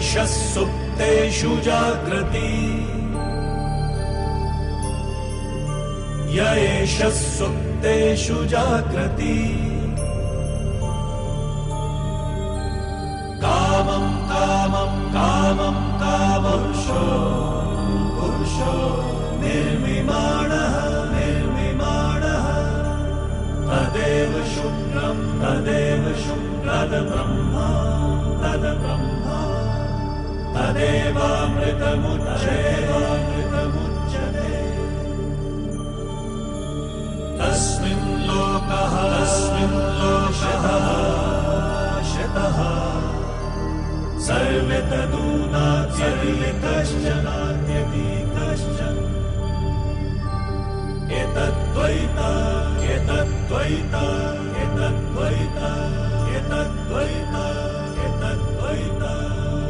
एषः सुप्तेषु जाग्रति य एषः सुप्तेषु जाग्रति कामं कामं कामं कामपुरुषो पुरुषो निर्विमाणः निर्विमाणः तदेव शुक्रं तद्ब्रह्मा तद्ब्रह्मा तदेवामृतमुच्यते तस्मिन् लोकः शतः सर्वे तदूनात्यपि कश्चन एतद्द्वैता एतद्द्वैता एतद्द्वैता एतद्द्वैता एतद्द्वैता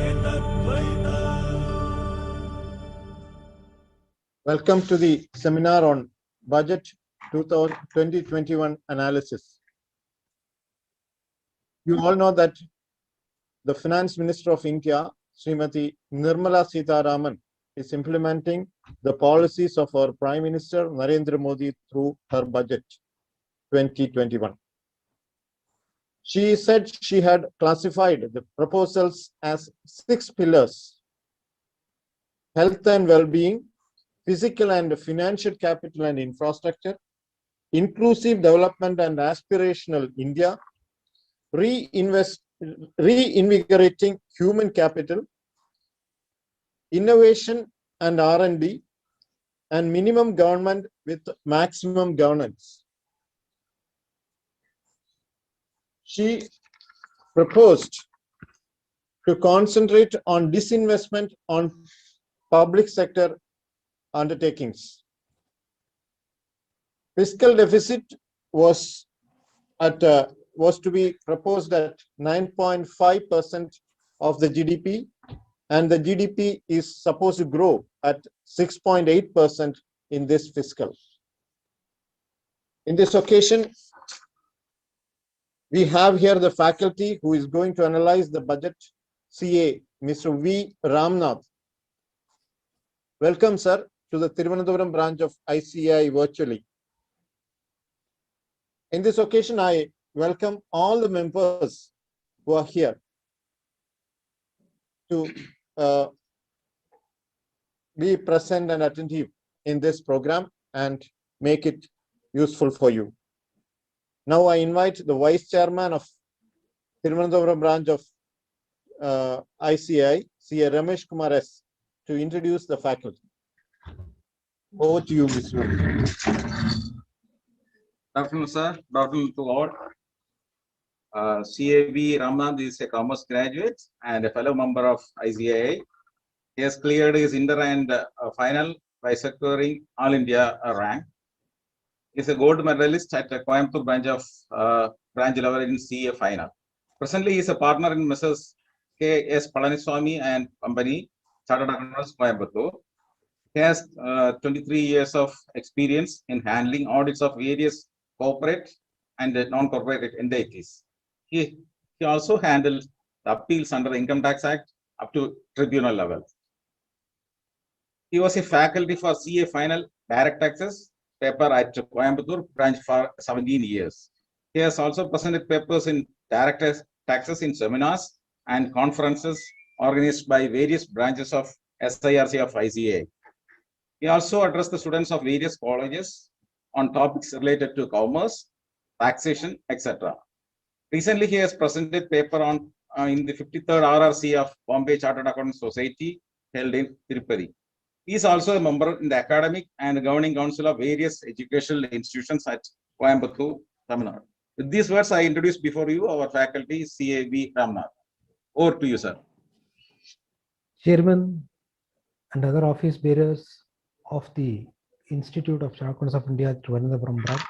एतद्द्वैता. Welcome to the seminar on Budget 2021 analysis. You all know that the Finance Minister of India, Srimati Nirmala Sitharaman, is implementing the policies of our Prime Minister Narendra Modi through her Budget 2021. She said she had classified the proposals as 6 pillars: health and well-being, physical and financial capital and infrastructure, inclusive development and aspirational India, reinvigorating human capital, innovation and R&D, and minimum government with maximum governance. She proposed to concentrate on disinvestment on public sector undertakings. Fiscal deficit was to be proposed at 9.5% of the GDP, and the GDP is supposed to grow at 6.8% in this fiscal. In this occasion, we have here the faculty who is going to analyze the budget, CA, Mr. V. Ramnath. Welcome, sir, to the Thiruvananthapuram branch of ICAI virtually. In this occasion, I welcome all the members who are here to be present and attentive in this program and make it useful for you. Now I invite the Vice Chairman of Thiruvananthapuram branch of ICAI, CA Ramesh Kumar S, to introduce the faculty. Over to you, Mr. Ramesh. Good afternoon, sir. Good afternoon to all. CAV Ramnath is a commerce graduate and a fellow member of ICAI. He has cleared his inter and final by securing All India rank. He is a gold medalist at the Coimbatore branch of branch level in CA final. Presently, he is a partner in Messrs. K.S. Palaniswamy and Company, Chartered Accountants, Coimbatore. He has 23 years of experience in handling audits of various corporate and non-corporate entities. He also handled the appeals under the Income Tax Act up to tribunal level. He was a faculty for CA Final Direct Taxes paper at Coimbatore branch for 17 years. He has also presented papers in direct taxes in seminars and conferences organized by various branches of SIRC of ICAI. He also addressed the students of various colleges on topics related to commerce, taxation, etc. Recently, he has presented paper on in the 53rd RRC of Bombay Chartered Accountants Society held in Tirupati. He is also a member in the academic and governing council of various educational institutions at Coimbatore, Tamil Nadu. With these words, I introduce before you our faculty, CAV Ramnath. Over to you, sir. Chairman and other office bearers of the Institute of Chartered Accountants of India, Thiruvananthapuram branch,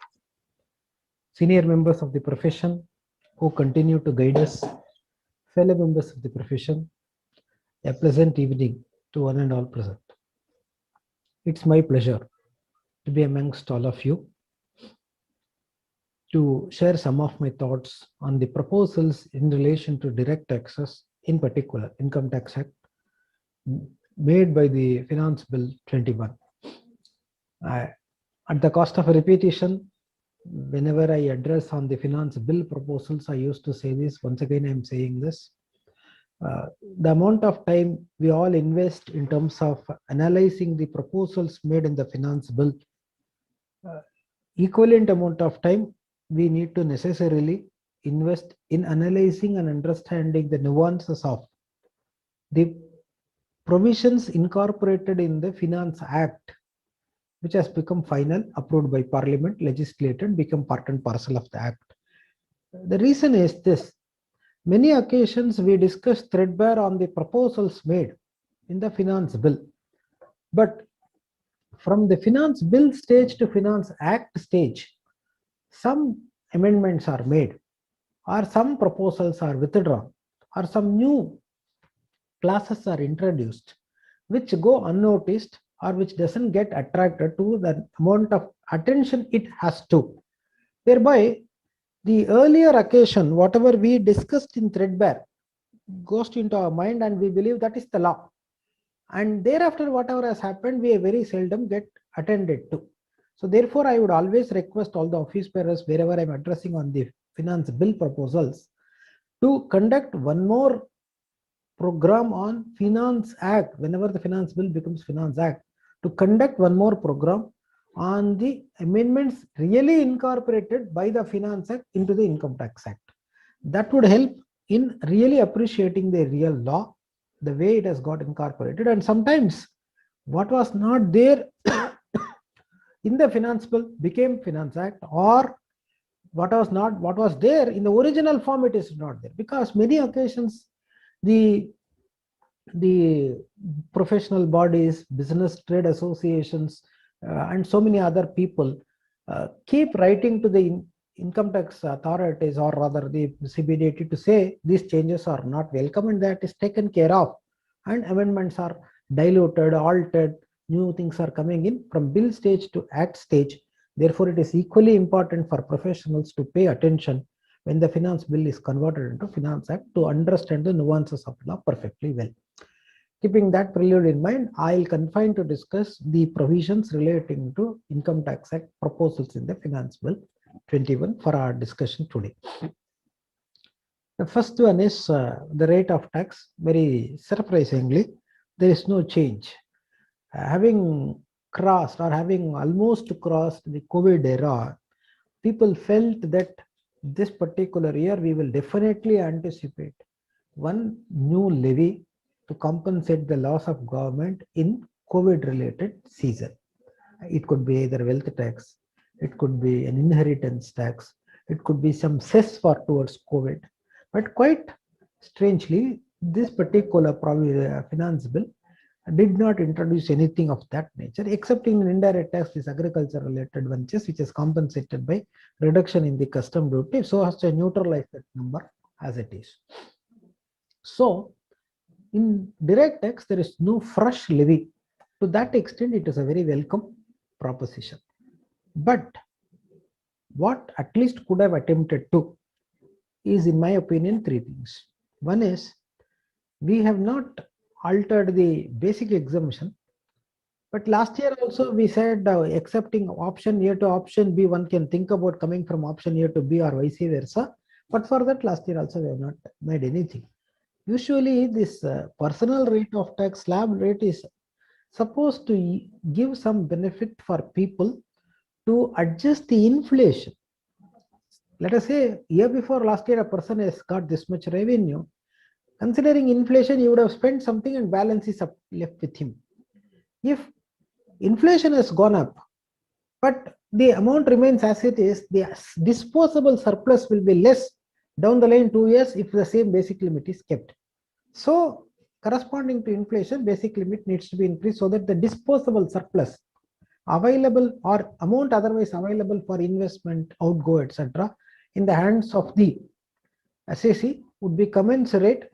senior members of the profession who continue to guide us, fellow members of the profession, a pleasant evening to one and all present. It's my pleasure to be amongst all of you to share some of my thoughts on the proposals in relation to direct taxes in particular, Income Tax Act made by the Finance Bill 21. At the cost of repetition, whenever I address on the finance bill proposals, I used to say this. Once again, I'm saying this. The amount of time we all invest in terms of analyzing the proposals made in the finance bill, equivalent amount of time we need to necessarily invest in analyzing and understanding the nuances of the provisions incorporated in the Finance Act, which has become final, approved by Parliament, legislated, become part and parcel of the Act. The reason is this. Many occasions we discuss threadbare on the proposals made in the Finance Bill. But from the Finance Bill stage to Finance Act stage, some amendments are made, or some proposals are withdrawn, or some new classes are introduced, which go unnoticed or which doesn't get attracted to the amount of attention it has to. Thereby, the earlier occasion, whatever we discussed in threadbare, goes into our mind and we believe that is the law. And thereafter, whatever has happened, we very seldom get attended to. So therefore, I would always request all the office bearers, wherever I'm addressing on the finance bill proposals, to conduct one more program on Finance Act, whenever the finance bill becomes Finance Act, to conduct one more program on the amendments really incorporated by the Finance Act into the Income Tax Act. That would help in really appreciating the real law, the way it has got incorporated. And sometimes what was not there in the finance bill became Finance Act, or what was there in the original form, it is not there. Because many occasions the professional bodies, business trade associations, and so many other people keep writing to the income tax authorities, or rather the CBDT, to say these changes are not welcome, and that is taken care of, and amendments are diluted, altered, new things are coming in from bill stage to act stage. Therefore, it is equally important for professionals to pay attention when the finance bill is converted into Finance Act, to understand the nuances of law perfectly well. Keeping that prelude in mind, I'll confine to discuss the provisions relating to Income Tax Act proposals in the Finance Bill 21 for our discussion today. The first one is the rate of tax. Very surprisingly, there is no change. Having crossed, or having almost crossed, the COVID era, people felt that this particular year we will definitely anticipate one new levy to compensate the loss of government in COVID related season. It could be either wealth tax, it could be an inheritance tax, it could be some cess for towards COVID. But quite strangely, this particular finance bill did not introduce anything of that nature, excepting an indirect tax, this agriculture related ventures, which is compensated by reduction in the custom duty, so as to neutralize that number as it is. So in direct tax, there is no fresh levy. To that extent, it is a very welcome proposition. But what at least could have attempted to is, in my opinion, three things. One is, we have not altered the basic exemption, but last year also we said accepting option A to option B, one can think about coming from option A to B or vice versa. But for that, last year also we have not made anything. Usually this personal rate of tax, slab rate, is supposed to give some benefit for people to adjust the inflation. Let us say year before last year a person has got this much revenue. Considering inflation, you would have spent something and balance is left with him. If inflation has gone up, but the amount remains as it is, the disposable surplus will be less down the line 2 years if the same basic limit is kept. So corresponding to inflation, basic limit needs to be increased so that the disposable surplus available, or amount otherwise available for investment, outgo, etc., in the hands of the assessee would be commensurate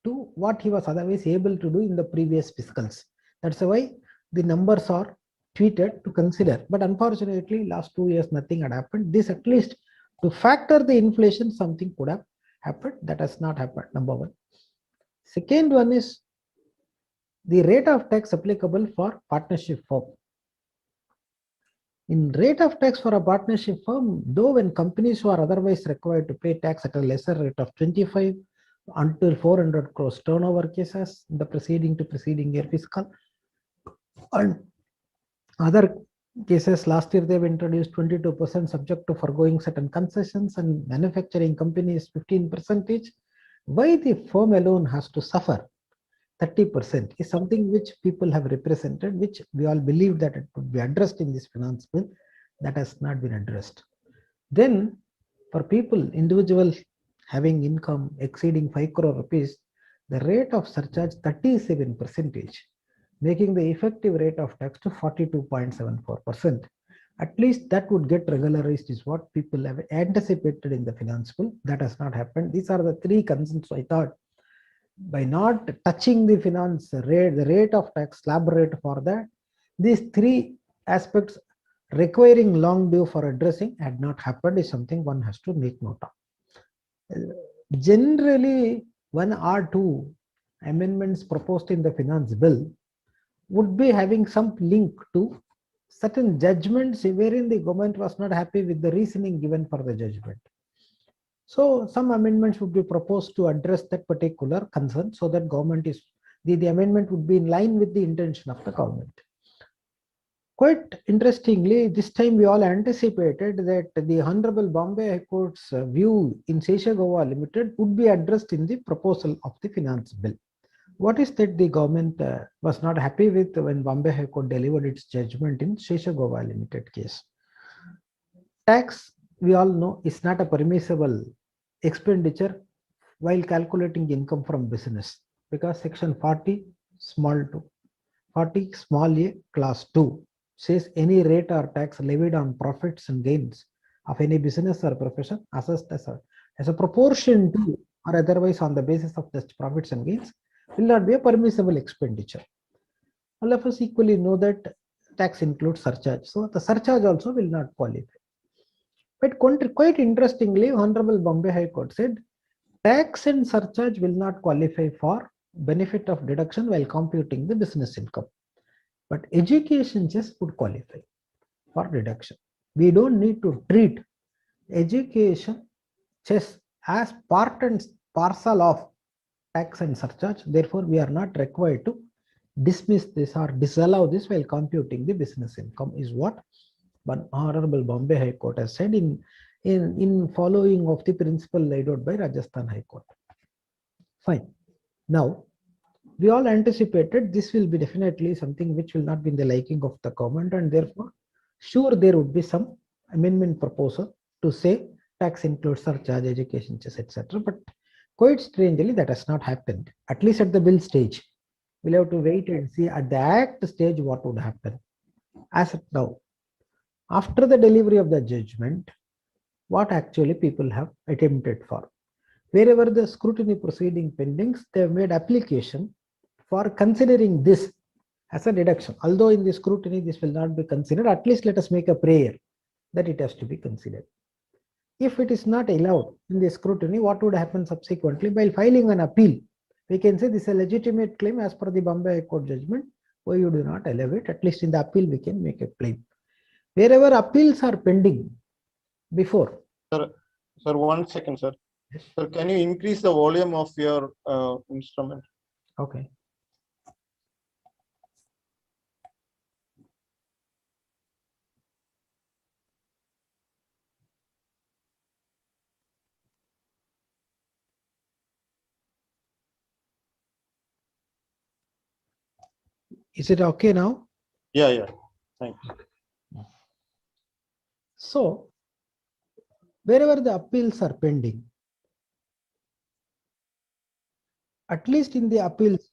to what he was otherwise able to do in the previous fiscals. That's why the numbers are tweeted to consider. But unfortunately, last 2 years nothing had happened. This, at least to factor the inflation, something could have happened. That has not happened, number one. Second one is the rate of tax applicable for partnership firm. In rate of tax for a partnership firm, though when companies who are otherwise required to pay tax at a lesser rate of 25 until 400 crores turnover cases in the preceding year fiscal, and other cases last year they've introduced 22% subject to foregoing certain concessions, and manufacturing companies 15%. Why the firm alone has to suffer 30% is something which people have represented, which we all believe that it would be addressed in this finance bill. That has not been addressed. Then for people, individuals having income exceeding 5 crore rupees, the rate of surcharge 37%, making the effective rate of tax to 42.74%. At least that would get regularized is what people have anticipated in the finance bill. That has not happened. These are the three concerns. I thought by not touching the finance rate, the rate of tax, slab rate for that, these three aspects requiring long due for addressing had not happened is something one has to make note of. Generally, one or two amendments proposed in the finance bill would be having some link to certain judgments wherein the government was not happy with the reasoning given for the judgment. So some amendments would be proposed to address that particular concern, so that government is the amendment would be in line with the intention of the government. Quite interestingly, this time we all anticipated that the Honorable Bombay High Court's view in Sesha Goa Limited would be addressed in the proposal of the finance bill. What is that the government was not happy with when Bombay High Court delivered its judgment in Sesha Goa Limited case? Tax, we all know, is not a permissible expenditure while calculating income from business, because section 40 small 2, 40 small a class 2 says any rate or tax levied on profits and gains of any business or profession assessed as a proportion to or otherwise on the basis of such profits and gains will not be a permissible expenditure. All of us equally know that tax includes surcharge, so the surcharge also will not qualify. But quite interestingly, Honorable Bombay High Court said tax and surcharge will not qualify for benefit of deduction while computing the business income. But education just would qualify for deduction. We don't need to treat education just as part and parcel of tax and surcharge. Therefore, we are not required to dismiss this or disallow this while computing the business income, is what one Honorable Bombay High Court has said in following of the principle laid out by Rajasthan High Court. Fine. Now, we all anticipated this will be definitely something which will not be in the liking of the government, and therefore, sure, there would be some amendment proposal to say tax includes surcharge, education, etc. But quite strangely, that has not happened, at least at the bill stage. We'll have to wait and see at the act stage what would happen. As of now, after the delivery of the judgment, what actually people have attempted for. Wherever the scrutiny proceeding pendings, they have made application for considering this as a deduction. Although in the scrutiny this will not be considered, at least let us make a prayer that it has to be considered. If it is not allowed in the scrutiny, what would happen subsequently? While filing an appeal, we can say this is a legitimate claim as per the Bombay High Court judgment. Why you do not allow it? At least in the appeal we can make a claim. Wherever appeals are pending before. Sir, 1 second, sir. Sir, can you increase the volume of your instrument? Okay. Is it okay now? Yeah. Thanks. So, wherever the appeals are pending, at least in the appeals,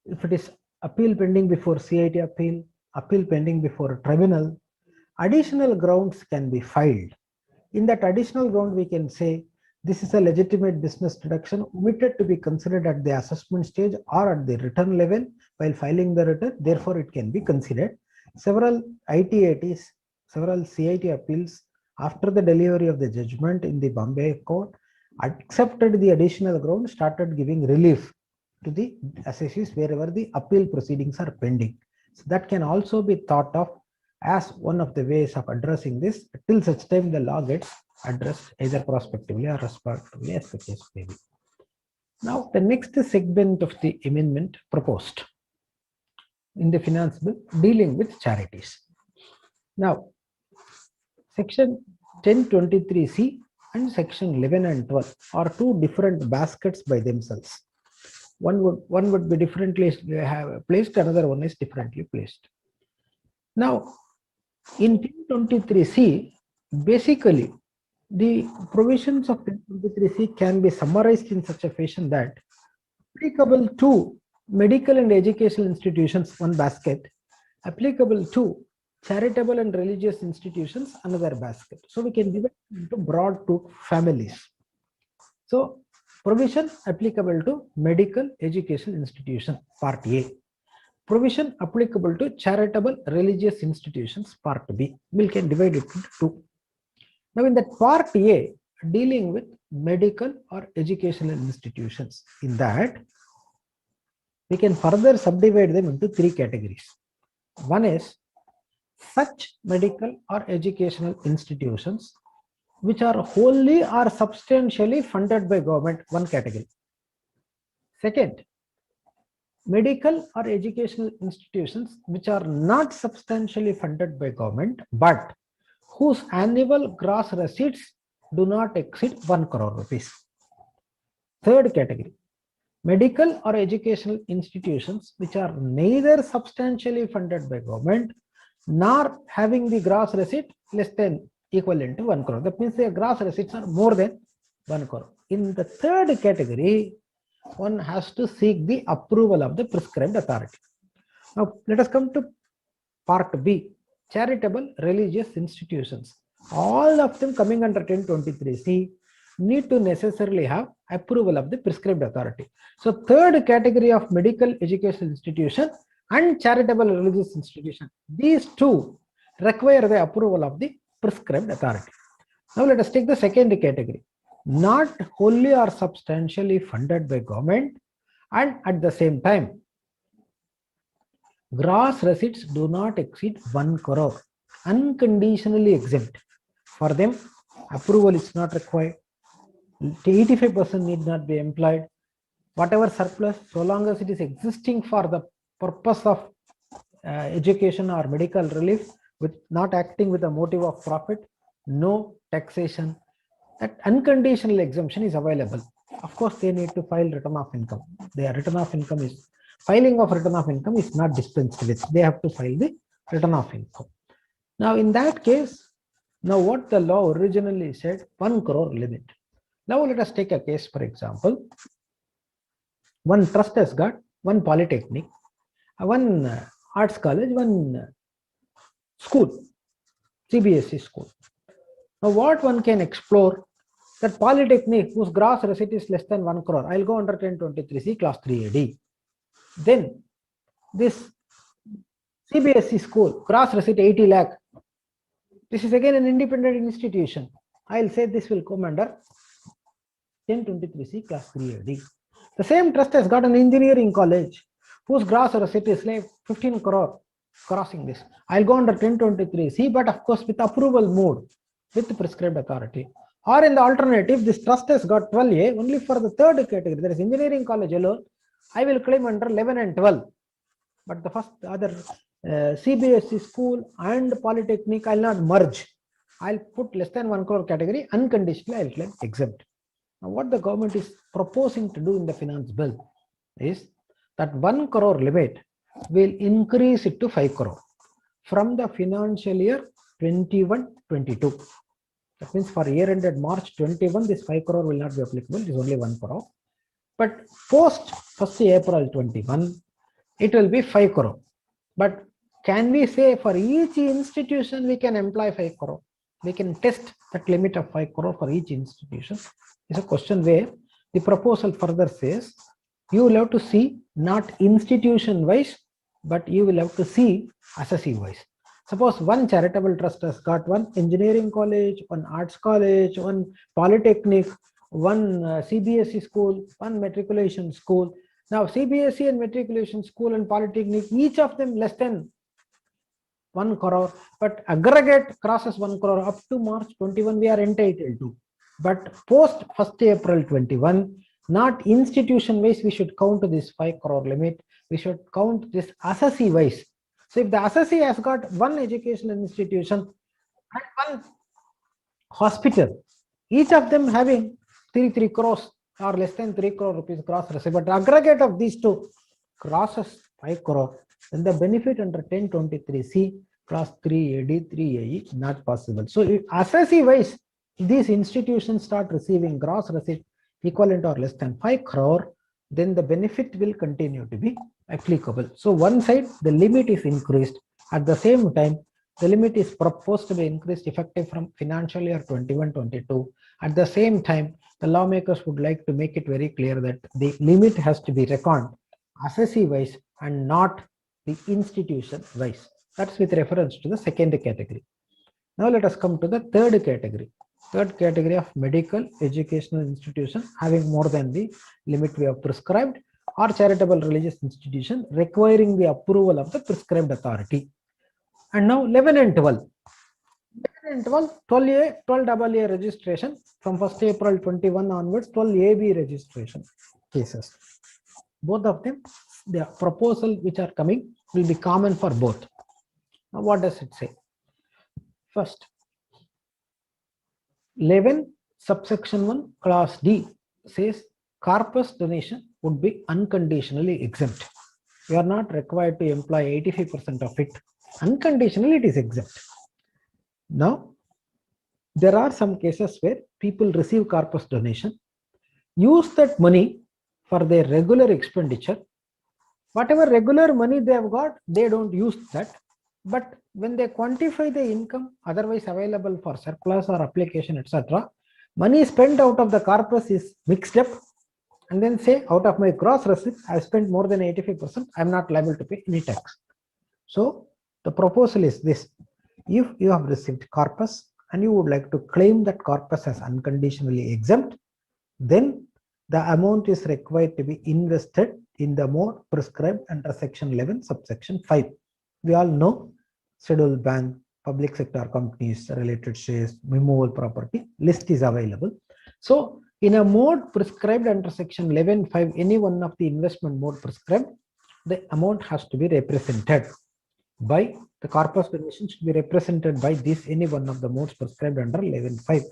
if it is appeal pending before CIT appeal pending before a tribunal, additional grounds can be filed. In that additional ground, we can say this is a legitimate business deduction omitted to be considered at the assessment stage or at the return level while filing the return. Therefore, it can be considered. Several ITATs, several CIT appeals after the delivery of the judgment in the Bombay Court accepted the additional ground, started giving relief to the assessees wherever the appeal proceedings are pending. So that can also be thought of as one of the ways of addressing this till such time the law gets addressed either prospectively or retrospectively as the case may be. Now the next segment of the amendment proposed in the finance bill dealing with charities. Now section 1023C and section 11 and 12 are two different baskets by themselves. One would be differently placed, another one is differently placed. Now in 1023C, basically the provisions of 1023C can be summarized in such a fashion that applicable to medical and educational institutions, one basket, applicable to charitable and religious institutions, another basket. So we can divide into broad two families. So provision applicable to medical educational institution, part A. Provision applicable to charitable religious institutions, part B. We can divide it into two. Now in that part A, dealing with medical or educational institutions, in that we can further subdivide them into three categories. One is such medical or educational institutions which are wholly or substantially funded by government, one category. Second, medical or educational institutions which are not substantially funded by government but whose annual gross receipts do not exceed 1 crore rupees. Third category, medical or educational institutions which are neither substantially funded by government nor having the gross receipt less than equivalent to 1 crore. That means their gross receipts are more than 1 crore. In the third category, one has to seek the approval of the prescribed authority. Now let us come to part B, charitable religious institutions. All of them coming under 1023C need to necessarily have approval of the prescribed authority. So third category of medical educational institution and charitable religious institution, these two require the approval of the prescribed authority. Now let us take the second category, not wholly or substantially funded by government and at the same time gross receipts do not exceed 1 crore, unconditionally exempt. For them, approval is not required. 85% need not be employed. Whatever surplus, so long as it is existing for the purpose of education or medical relief, with not acting with a motive of profit, no taxation. That unconditional exemption is available. Of course, they need to file return of income. Their return of income is filing of return of income is not dispensed with. They have to file the return of income. Now, in that case, now what the law originally said, 1 crore limit. Now let us take a case, for example, one trust has got one polytechnic, one arts college, one school, CBSE school. Now what one can explore, that polytechnic whose gross receipt is less than 1 crore, I'll go under 1023C class 3AD. Then this CBSE school, gross receipt 80 lakh. This is again an independent institution. I'll say this will come under 1023C class 3AD. The same trust has got an engineering college whose gross receipt is like 15 crore crossing this. I'll go under 1023C, but of course with approval mode with the prescribed authority. Or in the alternative, this trust has got 12A only for the third category, that is engineering college alone. I will claim under 11 and 12. But the first other CBSE school and polytechnic, I'll not merge. I'll put less than 1 crore category, unconditionally I'll claim exempt. Now what the government is proposing to do in the finance bill is that 1 crore limit will increase it to 5 crore from the financial year 21-22. That means for year ended March 21, this 5 crore will not be applicable, it is only 1 crore. But post 1st April 21, it will be 5 crore. But can we say for each institution we can employ 5 crore? We can test that limit of 5 crore for each institution. It's a question where the proposal further says you will have to see not institution wise, but you will have to see assessee wise. Suppose one charitable trust has got one engineering college, one arts college, one polytechnic, one CBSE school, one matriculation school. Now CBSE and matriculation school and polytechnic, each of them less than 1 crore, but aggregate crosses 1 crore up to March 21 we are entitled to. But post 1st April 21, not institution wise we should count this 5 crore limit. We should count this assessee wise. So if the assessee has got one educational institution and one hospital, each of them having 3 crores or less than 3 crore rupees gross receipt, but aggregate of these two crosses 5 crore, then the benefit under 1023C class 3AD 3AE not possible. So if assessee wise these institutions start receiving gross receipt equivalent or less than 5 crore, then the benefit will continue to be applicable. So one side the limit is increased, at the same time the limit is proposed to be increased effective from financial year 21-22. At the same time, the lawmakers would like to make it very clear that the limit has to be reckoned assessee wise and not the institution wise. That's with reference to the second category. Now let us come to the third category. Third category of medical educational institution having more than the limit we have prescribed, or charitable religious institution requiring the approval of the prescribed authority. And now 11 and 12. 11 and 12, 12A, 12AA registration from 1st April 21 onwards, 12AB registration cases. Both of them, the proposal which are coming will be common for both. Now what does it say? First, 11 subsection 1 clause D says corpus donation would be unconditionally exempt. You are not required to employ 85% of it. Unconditionally it is exempt. Now there are some cases where people receive corpus donation, use that money for their regular expenditure. Whatever regular money they have got, they don't use that. But when they quantify the income otherwise available for surplus or application, etc., money spent out of the corpus is mixed up, and then say out of my gross receipts I have spent more than 85%, I am not liable to pay any tax. So the proposal is this: if you have received corpus and you would like to claim that corpus as unconditionally exempt, then the amount is required to be invested in the mode prescribed under section 11 subsection 5. We all know scheduled bank, public sector companies, related shares, movable property list is available. So in a mode prescribed under section 11.5, any one of the investment mode prescribed, the amount has to be represented by the corpus donation should be represented by this any one of the modes prescribed under 11.5.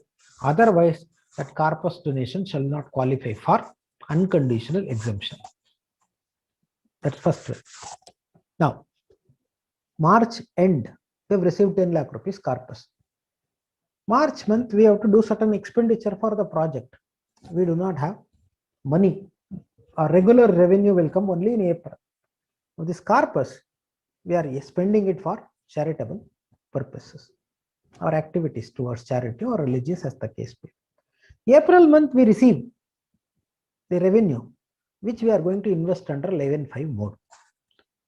Otherwise, that corpus donation shall not qualify for unconditional exemption. That's first way. Now, March end, we have received 10 lakh rupees corpus. March month, we have to do certain expenditure for the project. We do not have money. Our regular revenue will come only in April. Now, this corpus, we are spending it for charitable purposes or activities towards charity or religious as the case be. April month, we receive the revenue, which we are going to invest under 11.5 mode.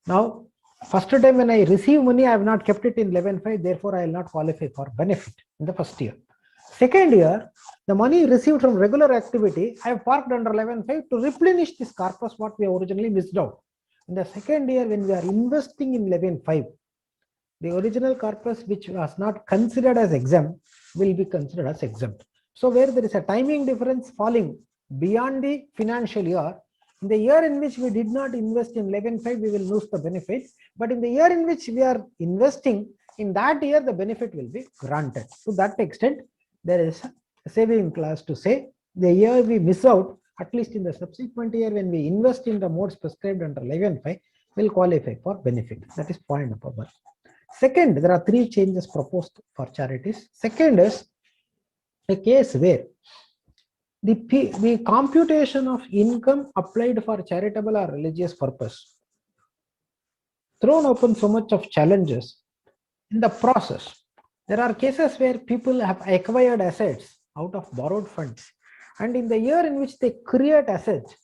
Now, first time when I receive money, I have not kept it in 11.5, therefore I will not qualify for benefit in the first year. Second year, the money received from regular activity, I have parked under 11.5 to replenish this corpus what we originally missed out. In the second year, when we are investing in 11.5, the original corpus which was not considered as exempt will be considered as exempt. So where there is a timing difference falling beyond the financial year, in the year in which we did not invest in 11.5, we will lose the benefit. But in the year in which we are investing, in that year, the benefit will be granted. To that extent, there is a saving clause to say the year we miss out, at least in the subsequent year when we invest in the modes prescribed under 11.5, will qualify for benefit. That is point number one. Second, there are three changes proposed for charities. Second is a case where the computation of income applied for charitable or religious purpose thrown open so much of challenges in the process. There are cases where people have acquired assets out of borrowed funds, and in the year in which they create assets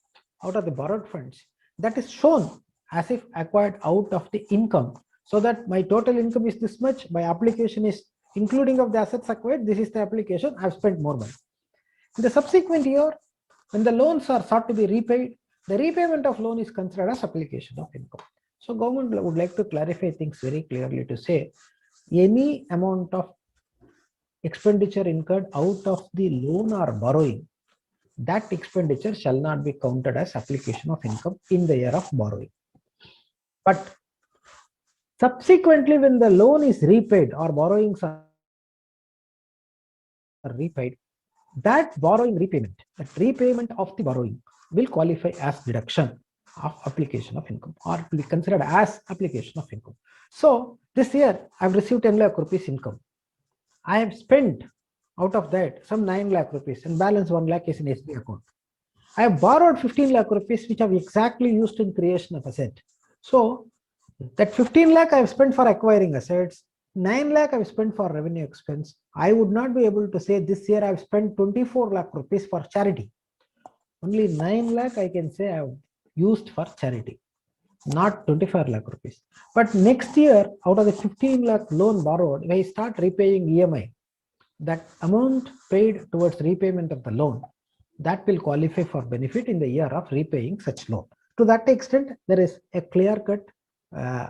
out of the borrowed funds, that is shown as if acquired out of the income, so that my total income is this much, my application is including of the assets acquired, this is the application, I have spent more money. In the subsequent year, when the loans are sought to be repaid, the repayment of loan is considered as application of income. So government would like to clarify things very clearly to say any amount of expenditure incurred out of the loan or borrowing, that expenditure shall not be counted as application of income in the year of borrowing. But subsequently, when the loan is repaid or borrowings are repaid, that borrowing repayment, that repayment of the borrowing will qualify as deduction of application of income or be considered as application of income. So this year I've received 10 lakh rupees income. I have spent out of that some 9 lakh rupees and balance 1 lakh is in SB account. I have borrowed 15 lakh rupees which I've exactly used in creation of asset. So that 15 lakh I've spent for acquiring assets, 9 lakh I've spent for revenue expense. I would not be able to say this year I've spent 24 lakh rupees for charity. Only 9 lakh I can say I've used for charity, not 25 lakh rupees. But next year, out of the 15 lakh loan borrowed, if I start repaying EMI, that amount paid towards repayment of the loan, that will qualify for benefit in the year of repaying such loan. To that extent, there is a clear-cut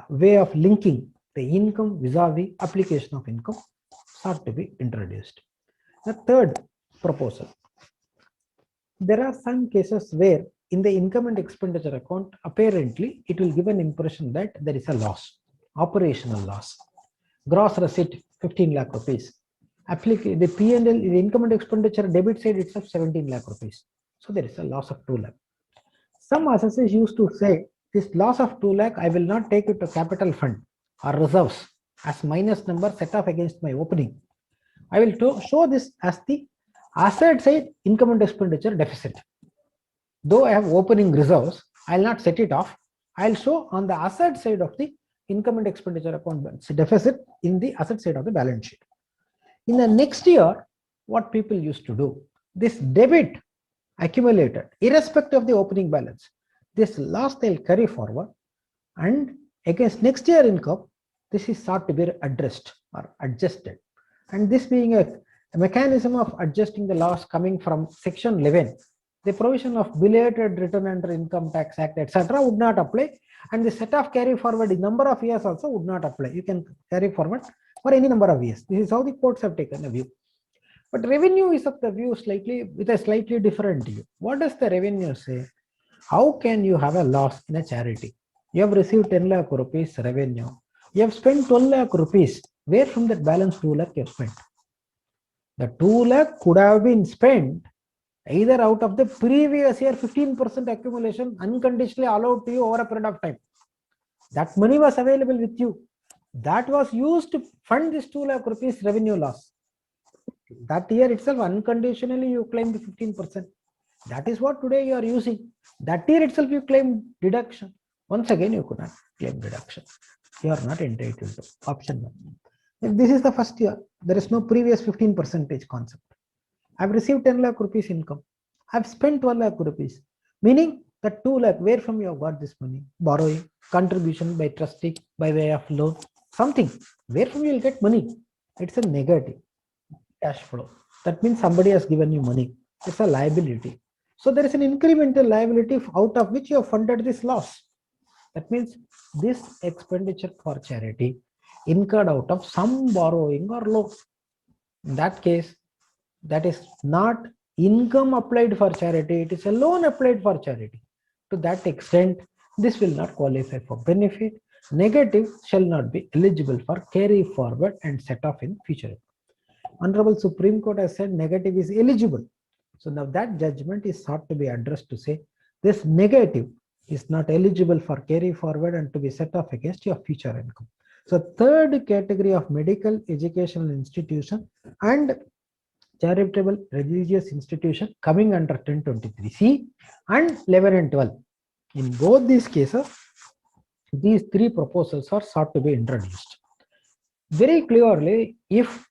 way of linking the income vis-a-vis application of income sought to be introduced. The third proposal. There are some cases where in the income and expenditure account, apparently it will give an impression that there is a loss, operational loss. Gross receipt 15 lakh rupees. The P&L, the income and expenditure debit side itself 17 lakh rupees. So there is a loss of 2 lakh. Some assessors used to say this loss of 2 lakh, I will not take it to capital fund or reserves as minus number set off against my opening. I will show this as the asset side income and expenditure deficit. Though I have opening reserves, I will not set it off. I will show on the asset side of the income and expenditure account deficit in the asset side of the balance sheet. In the next year, what people used to do, this debit accumulated irrespective of the opening balance, this loss they'll carry forward, and against next year income, this is sought to be addressed or adjusted. And this being a mechanism of adjusting the loss coming from section 11, the provision of belated return under Income Tax Act, etc. would not apply, and the set of carry forward the number of years also would not apply. You can carry forward for any number of years. This is how the courts have taken a view. But revenue is of the view with a slightly different view. What does the revenue say? How can you have a loss in a charity? You have received 10 lakh rupees revenue. You have spent 12 lakh rupees. Where from that balance 2 lakh you have spent? The 2 lakh could have been spent either out of the previous year 15% accumulation unconditionally allowed to you over a period of time. That money was available with you. That was used to fund this 2 lakh rupees revenue loss. That year itself unconditionally you claimed 15%. That is what today you are using. That year itself you claim deduction. Once again you could not claim deduction. You are not entitled to option 1. If this is the first year, there is no previous 15% concept. I have received 10 lakh rupees income. I have spent 12 lakh rupees. Meaning that 2 lakh, where from you have got this money? Borrowing, contribution by trustee, by way of loan, something. Where from you will get money? It's a negative cash flow. That means somebody has given you money. It's a liability. So there is an incremental liability out of which you have funded this loss. That means this expenditure for charity incurred out of some borrowing or loan. In that case, that is not income applied for charity, it is a loan applied for charity. To that extent, this will not qualify for benefit. Negative shall not be eligible for carry forward and set off in future. Honorable Supreme Court has said negative is eligible. So now that judgment is sought to be addressed to say this negative is not eligible for carry forward and to be set off against your future income. So third category of medical educational institution and charitable religious institution coming under 1023C and 11 and 12. In both these cases, these three proposals are sought to be introduced. Very clearly, if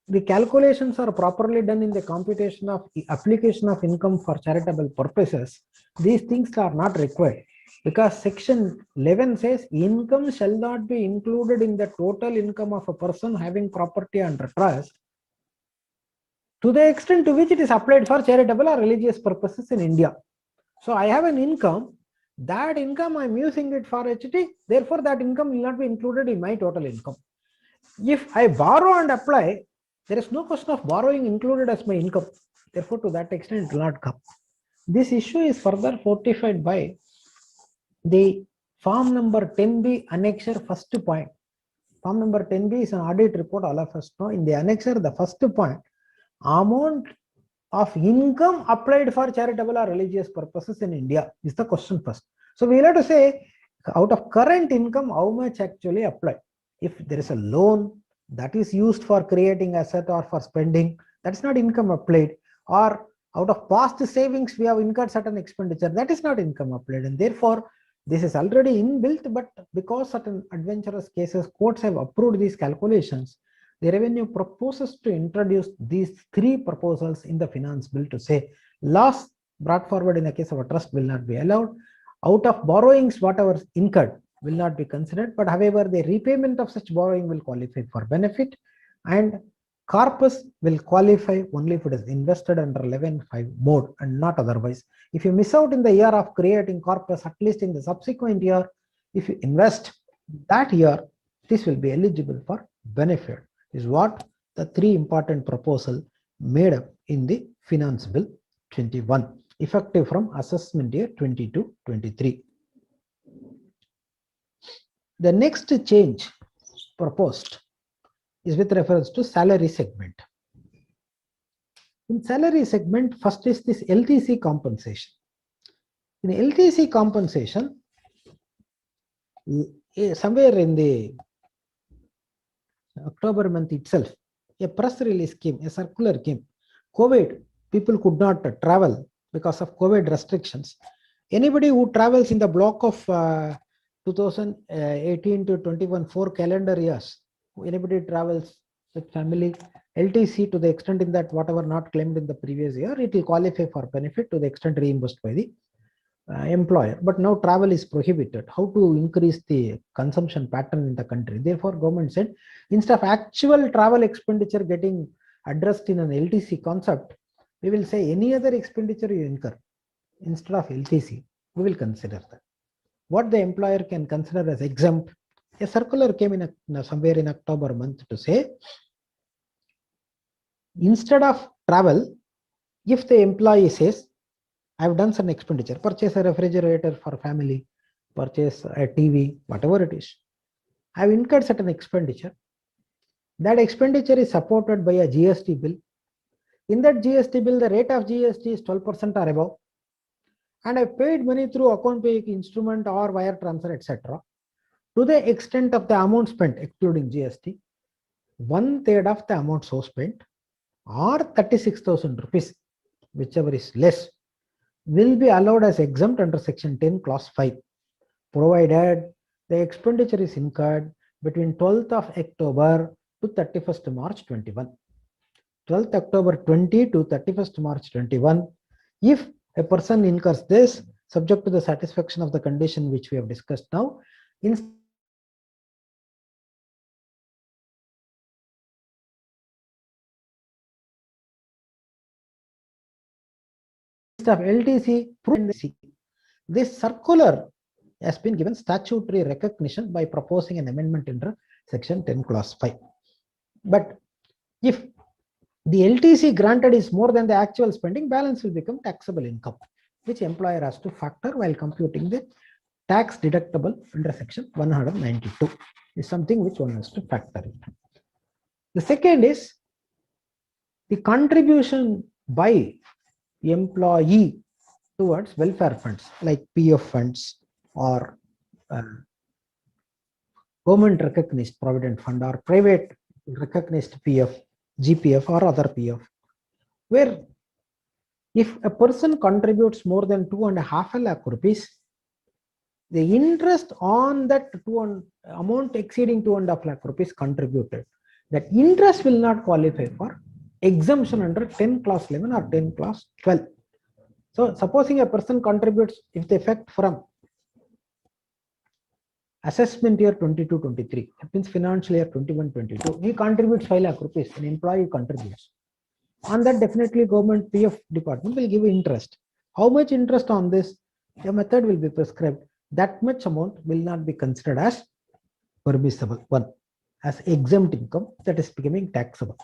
the calculations are properly done in the computation of the application of income for charitable purposes, these things are not required, because section 11 says income shall not be included in the total income of a person having property under trust to the extent to which it is applied for charitable or religious purposes in India. So I have an income, that income I'm using it for HT, therefore that income will not be included in my total income. If I borrow and apply, there is no question of borrowing included as my income. Therefore, to that extent, it will not come. This issue is further fortified by the form number 10B annexure first point. Form number 10B is an audit report, all of us know. In the annexure, the first point, amount of income applied for charitable or religious purposes in India is the question first. So we will have to say, out of current income, how much actually applied. If there is a loan that is used for creating asset or for spending, that's not income applied. Or out of past savings, we have incurred certain expenditure, that is not income applied. And therefore, this is already inbuilt, but because certain adventurous cases, courts have approved these calculations, the revenue proposes to introduce these three proposals in the finance bill to say loss brought forward in the case of a trust will not be allowed. Out of borrowings, whatever incurred will not be considered, but however, the repayment of such borrowing will qualify for benefit, and corpus will qualify only if it is invested under 11.5 mode and not otherwise. If you miss out in the year of creating corpus, at least in the subsequent year, if you invest that year, this will be eligible for benefit. Is what the three important proposal made up in the Finance Bill 21, effective from assessment year 22-23. The next change proposed is with reference to salary segment. In salary segment, first is this LTC compensation. In LTC compensation, somewhere in the October month itself, a press release came, a circular came. COVID, people could not travel because of COVID restrictions. Anybody who travels in the block of 2018 to 21, 4 calendar years, anybody travels with family, LTC to the extent in that whatever not claimed in the previous year, it will qualify for benefit to the extent reimbursed by the employer. But now travel is prohibited. How to increase the consumption pattern in the country? Therefore, government said, instead of actual travel expenditure getting addressed in an LTC concept, we will say any other expenditure you incur instead of LTC, we will consider that. What the employer can consider as exempt, a circular came in somewhere in October month to say, instead of travel, if the employee says, I have done some expenditure, purchase a refrigerator for family, purchase a TV, whatever it is, I have incurred certain expenditure. That expenditure is supported by a GST bill. In that GST bill, the rate of GST is 12% or above. And I paid money through account paying instrument or wire transfer, etc. To the extent of the amount spent, excluding GST, 1/3 of the amount so spent, or 36,000 rupees, whichever is less, will be allowed as exempt under section 10 clause 5, provided the expenditure is incurred between 12th of October to 31st March 21. 12th October 20 to 31st March 21. If a person incurs this, subject to the satisfaction of the condition which we have discussed now, instead of LTC, this circular has been given statutory recognition by proposing an amendment under section 10 clause 5. But if the LTC granted is more than the actual spending, balance will become taxable income, which employer has to factor while computing the tax deductible under section 192. Is something which one has to factor in. The second is the contribution by employee towards welfare funds like PF funds or government recognized provident fund or private recognized PF, GPF or other PF, where if a person contributes more than 2.5 lakh rupees, the interest on that amount exceeding 2.5 lakh rupees contributed, that interest will not qualify for exemption under 10 clause 11 or 10 clause 12. So supposing a person contributes, if the effect from assessment year 22-23, that means financial year 21-22, he contributes 5 lakh rupees, an employee contributes. On that, definitely government PF department will give interest. How much interest on this? A method will be prescribed. That much amount will not be considered as permissible one, as exempt income that is becoming taxable.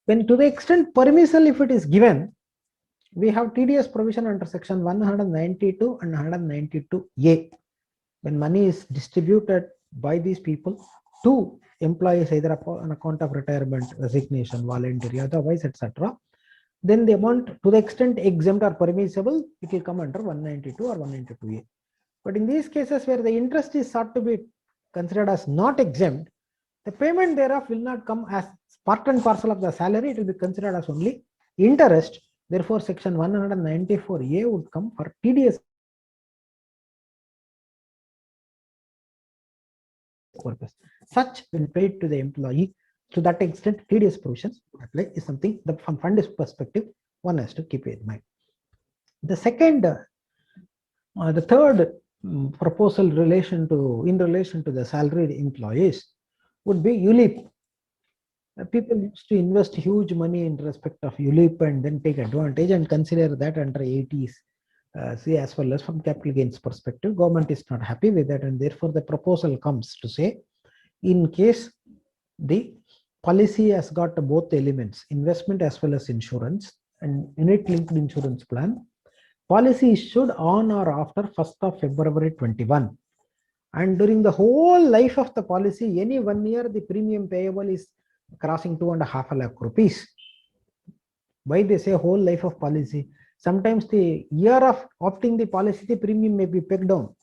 When to the extent permissible, if it is given, we have TDS provision under section 192 and 192A. When money is distributed by these people to employees either on account of retirement, resignation, voluntary, otherwise, etc., then the amount to the extent exempt or permissible, it will come under 192 or 192A. But in these cases where the interest is sought to be considered as not exempt, the payment thereof will not come as part and parcel of the salary, it will be considered as only interest. Therefore, section 194A would come for TDS purpose. Such when paid to the employee, to that extent, TDS provisions apply is something that from fund perspective, one has to keep in mind. The second, the third proposal in relation to the salaried employees would be ULIP. People used to invest huge money in respect of ULIP and then take advantage and consider that under 80s. See, as well as from capital gains perspective, government is not happy with that, and therefore the proposal comes to say, in case the policy has got both elements, investment as well as insurance and unit linked insurance plan, policy issued on or after 1st of February 21, and during the whole life of the policy, any 1 year the premium payable is crossing 2.5 lakh rupees. Why they say whole life of policy? Sometimes the year of opting the policy, the premium may be pegged down,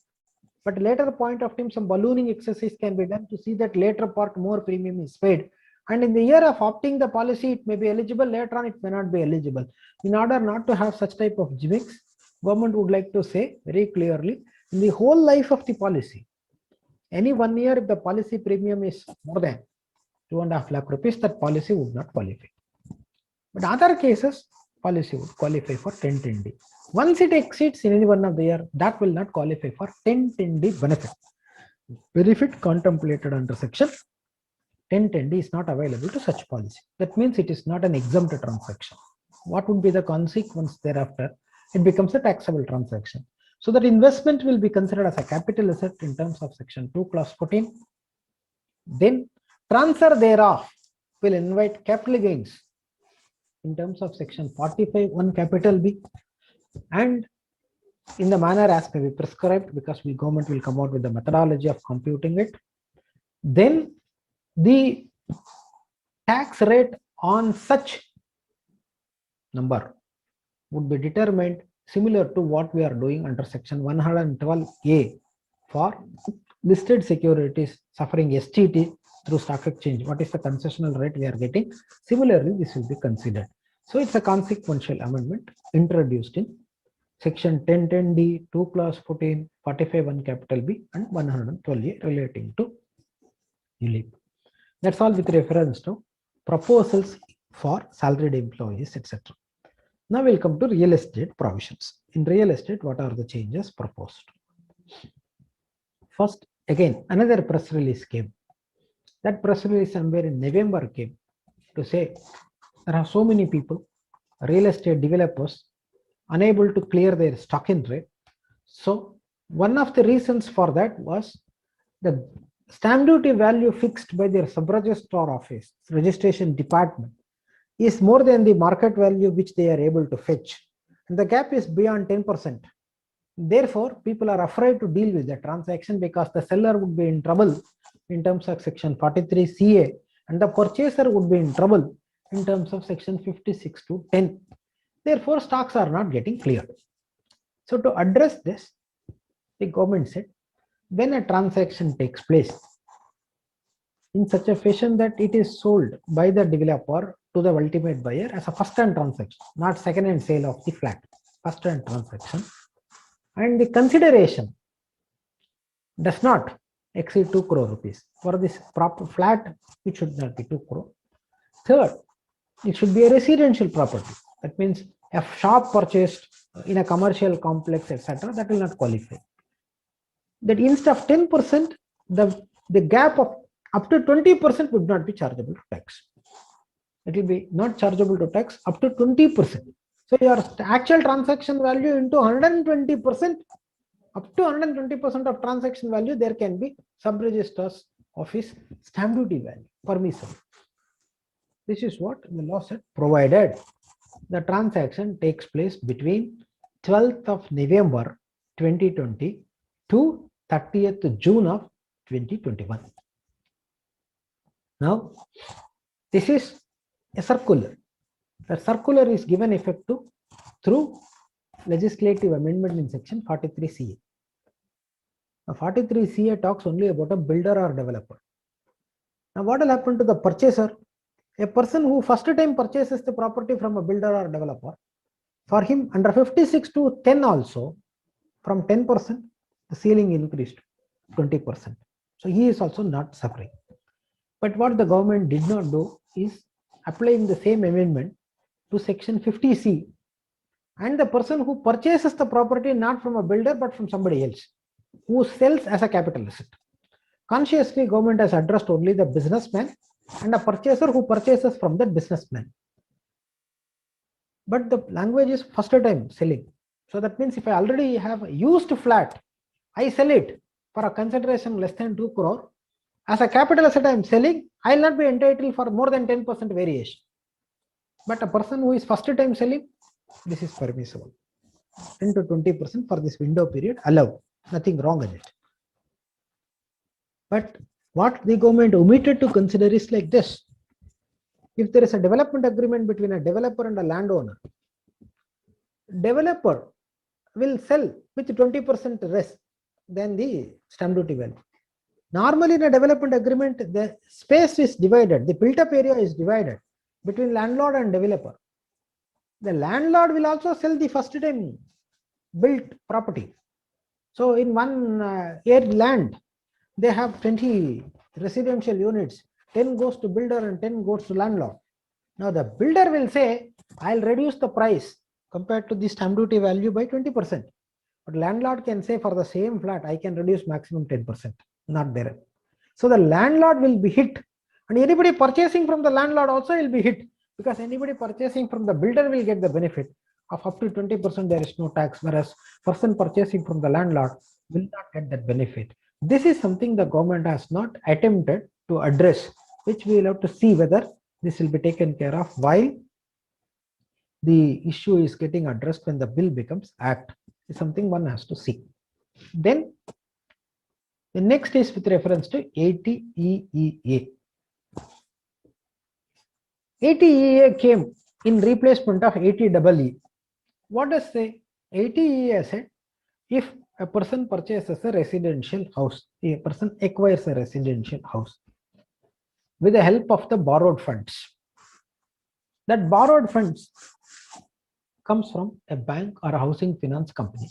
but later point of time, some ballooning exercise can be done to see that later part more premium is paid. And in the year of opting the policy, it may be eligible, later on it may not be eligible. In order not to have such type of gimmicks, government would like to say very clearly, in the whole life of the policy, any 1 year if the policy premium is more than 2.5 lakh rupees, that policy would not qualify. But other cases, policy would qualify for 1010D. Once it exceeds in any one of the year, that will not qualify for 1010D benefit. Benefit contemplated under section 1010D is not available to such policy. That means it is not an exempt transaction. What would be the consequence thereafter? It becomes a taxable transaction. So that investment will be considered as a capital asset in terms of section 2 clause 14. Then transfer thereof will invite capital gains in terms of section 45(1) capital B, and in the manner as may be prescribed, because the government will come out with the methodology of computing it. Then the tax rate on such number would be determined similar to what we are doing under section 112A for listed securities suffering STT through stock exchange. What is the concessional rate we are getting? Similarly, this will be considered. So it's a consequential amendment introduced in section 1010D, 2 clause 14, 45(1) capital B and 112A relating to ULIP. That's all with reference to proposals for salaried employees, etc. Now we'll come to real estate provisions. In real estate, what are the changes proposed? First, again, another press release came. That press release somewhere in November came to say there are so many people, real estate developers, unable to clear their stock in trade. So one of the reasons for that was the stamp duty value fixed by their sub-registrar office, registration department, is more than the market value which they are able to fetch. And the gap is beyond 10%. Therefore, people are afraid to deal with the transaction because the seller would be in trouble in terms of section 43 CA and the purchaser would be in trouble in terms of section 56 to 10. Therefore, stocks are not getting cleared. So to address this, the government said, when a transaction takes place in such a fashion that it is sold by the developer to the ultimate buyer as a first-hand transaction, not second-hand sale of the flat, first-hand transaction, and the consideration does not exceed 2 crore rupees. For this proper flat, it should not be 2 crore. Third, it should be a residential property. That means a shop purchased in a commercial complex, etc., that will not qualify. That instead of 10%, the gap of up to 20% would not be chargeable to tax. it will be not chargeable to tax up to 20%. So your actual transaction value into 120%, up to 120% of transaction value, there can be sub-registrar's office stamp duty value permissible. This is what the law said, provided the transaction takes place between 12th of November 2020 to 30th June of 2021. Now, this is a circular. The circular is given effect to through legislative amendment in section 43CA. Now, 43CA talks only about a builder or developer. Now, what will happen to the purchaser? A person who first time purchases the property from a builder or developer, for him under 56 to 10 also, from 10%, the ceiling increased to 20%. So he is also not suffering. But what the government did not do is applying the same amendment to section 50C, and the person who purchases the property not from a builder but from somebody else, who sells as a capital asset. Consciously, government has addressed only the businessman and a purchaser who purchases from that businessman. But the language is first time selling. So that means if I already have a used flat, I sell it for a consideration less than 2 crore. As a capital asset I am selling, I will not be entitled for more than 10% variation. But a person who is first time selling, this is permissible. 10 to 20% for this window period allowed. Nothing wrong in it. But what the government omitted to consider is like this. If there is a development agreement between a developer and a landowner, developer will sell with 20% less than the stamp duty value. Normally in a development agreement, the space is divided, the built-up area is divided between landlord and developer. The landlord will also sell the first time built property. So in one land, they have 20 residential units, 10 goes to builder and 10 goes to landlord. Now the builder will say, I'll reduce the price compared to the stamp duty value by 20%. But landlord can say for the same flat, I can reduce maximum 10%, not there. So the landlord will be hit, and anybody purchasing from the landlord also will be hit, because anybody purchasing from the builder will get the benefit of up to 20%, there is no tax, whereas person purchasing from the landlord will not get that benefit. This is something the government has not attempted to address, which we will have to see whether this will be taken care of while the issue is getting addressed when the bill becomes act. Is something one has to see. Then the next is with reference to 80EEA. 80EEA came in replacement of 80EE. What does say? 80EEA said, if a person purchases a residential house, a person acquires a residential house with the help of the borrowed funds. That borrowed funds comes from a bank or a housing finance company,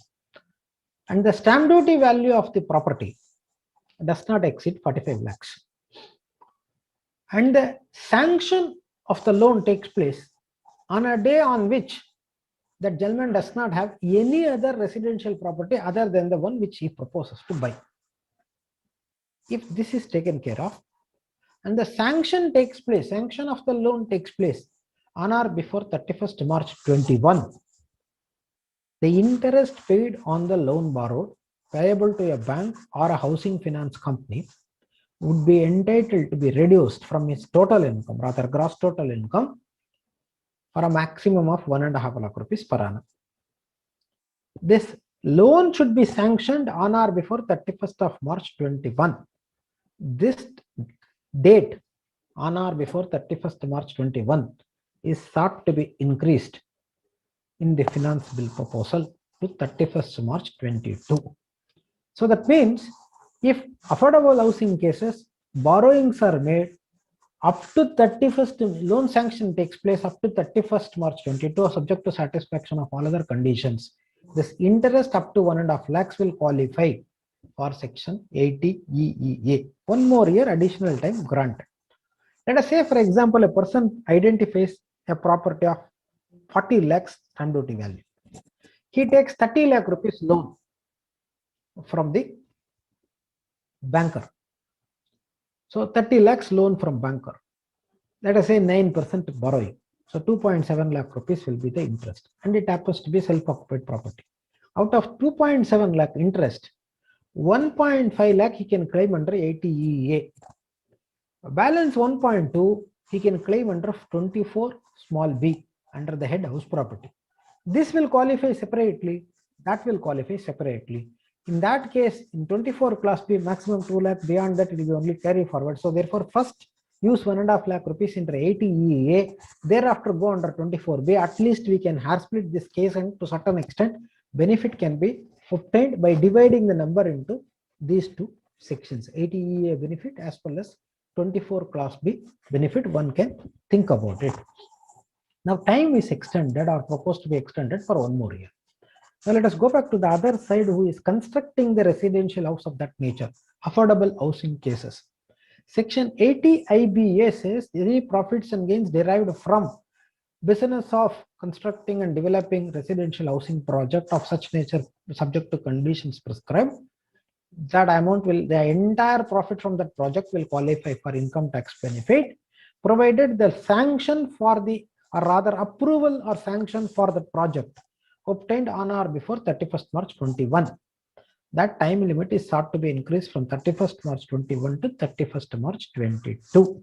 and the stamp duty value of the property does not exceed 45 lakhs. And the sanction of the loan takes place on a day on which that gentleman does not have any other residential property other than the one which he proposes to buy. If this is taken care of, and the sanction takes place, sanction of the loan takes place on or before 31st March 21, the interest paid on the loan borrowed payable to a bank or a housing finance company would be entitled to be reduced from his total income, rather gross total income, for a maximum of 1.5 lakh rupees per annum. This loan should be sanctioned on or before 31st of March 21. This date, on or before 31st March 21, is sought to be increased in the finance bill proposal to 31st March 22. So that means if affordable housing cases, borrowings are made up to 31st, loan sanction takes place up to 31st March 22, subject to satisfaction of all other conditions, this interest up to 1.5 lakhs will qualify for section 80EEA. One more year additional time grant. Let us say, for example, a person identifies a property of 40 lakhs stamp duty value. He takes 30 lakh rupees loan from the banker. So 30 lakhs loan from banker. let us say 9% borrowing. So 2.7 lakh rupees will be the interest, and it happens to be self-occupied property. Out of 2.7 lakh interest, 1.5 lakh he can claim under 80EA. Balance 1.2 he can claim under 24 small b under the head house property. This will qualify separately, that will qualify separately. In that case, in 24 class B, maximum 2 lakh, beyond that it will be only carry forward. So therefore, first use 1.5 lakh rupees into 80EA, thereafter go under 24B. At least we can hair split this case, and to certain extent, benefit can be obtained by dividing the number into these two sections, 80EA benefit as well as 24 class B benefit. One can think about it. Now time is extended or proposed to be extended for 1 more year. Now let us go back to the other side, who is constructing the residential house of that nature, affordable housing cases. Section 80 IBA says any profits and gains derived from business of constructing and developing residential housing project of such nature subject to conditions prescribed, that amount will, the entire profit from that project will qualify for income tax benefit, provided the sanction for the, or rather approval or sanction for the project obtained on or before 31st March 21. That time limit is sought to be increased from 31st March 21 to 31st March 22.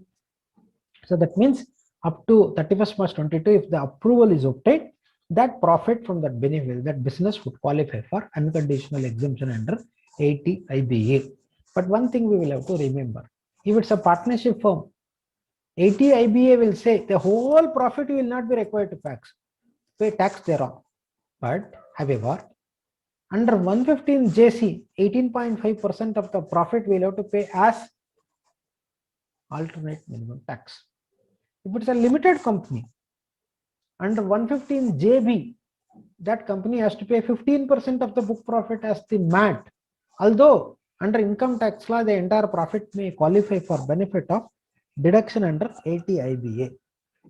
So that means up to 31st March 22, if the approval is obtained, that profit from that benefit, that business would qualify for unconditional exemption under 80 IBA. But one thing we will have to remember, if it's a partnership firm, 80 IBA will say the whole profit will not be required to pay tax thereon. But however, under 115 JC, 18.5% of the profit will have to pay as alternate minimum tax. If it's a limited company, under 115 JB, that company has to pay 15% of the book profit as the MAT. Although under income tax law, the entire profit may qualify for benefit of deduction under 80 IBA.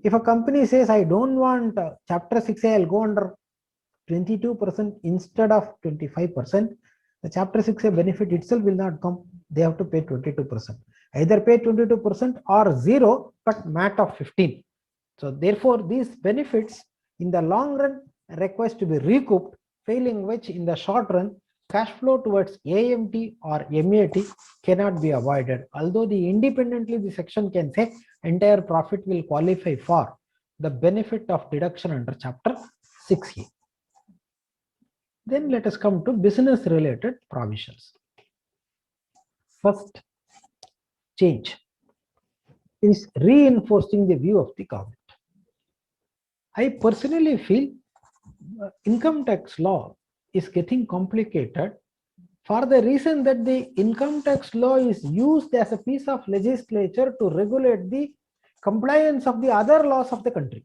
If a company says, I don't want chapter 6A, I'll go under 22% instead of 25%, the chapter 6A benefit itself will not come. They have to pay 22%. Either pay 22% or zero, but MAT of 15. So therefore, these benefits in the long run requires to be recouped, failing which in the short run, cash flow towards AMT or MAT cannot be avoided. Although independently the section can say entire profit will qualify for the benefit of deduction under chapter 6A. Then let us come to business related provisions. First change is reinforcing the view of the government. I personally feel income tax law is getting complicated for the reason that the income tax law is used as a piece of legislature to regulate the compliance of the other laws of the country.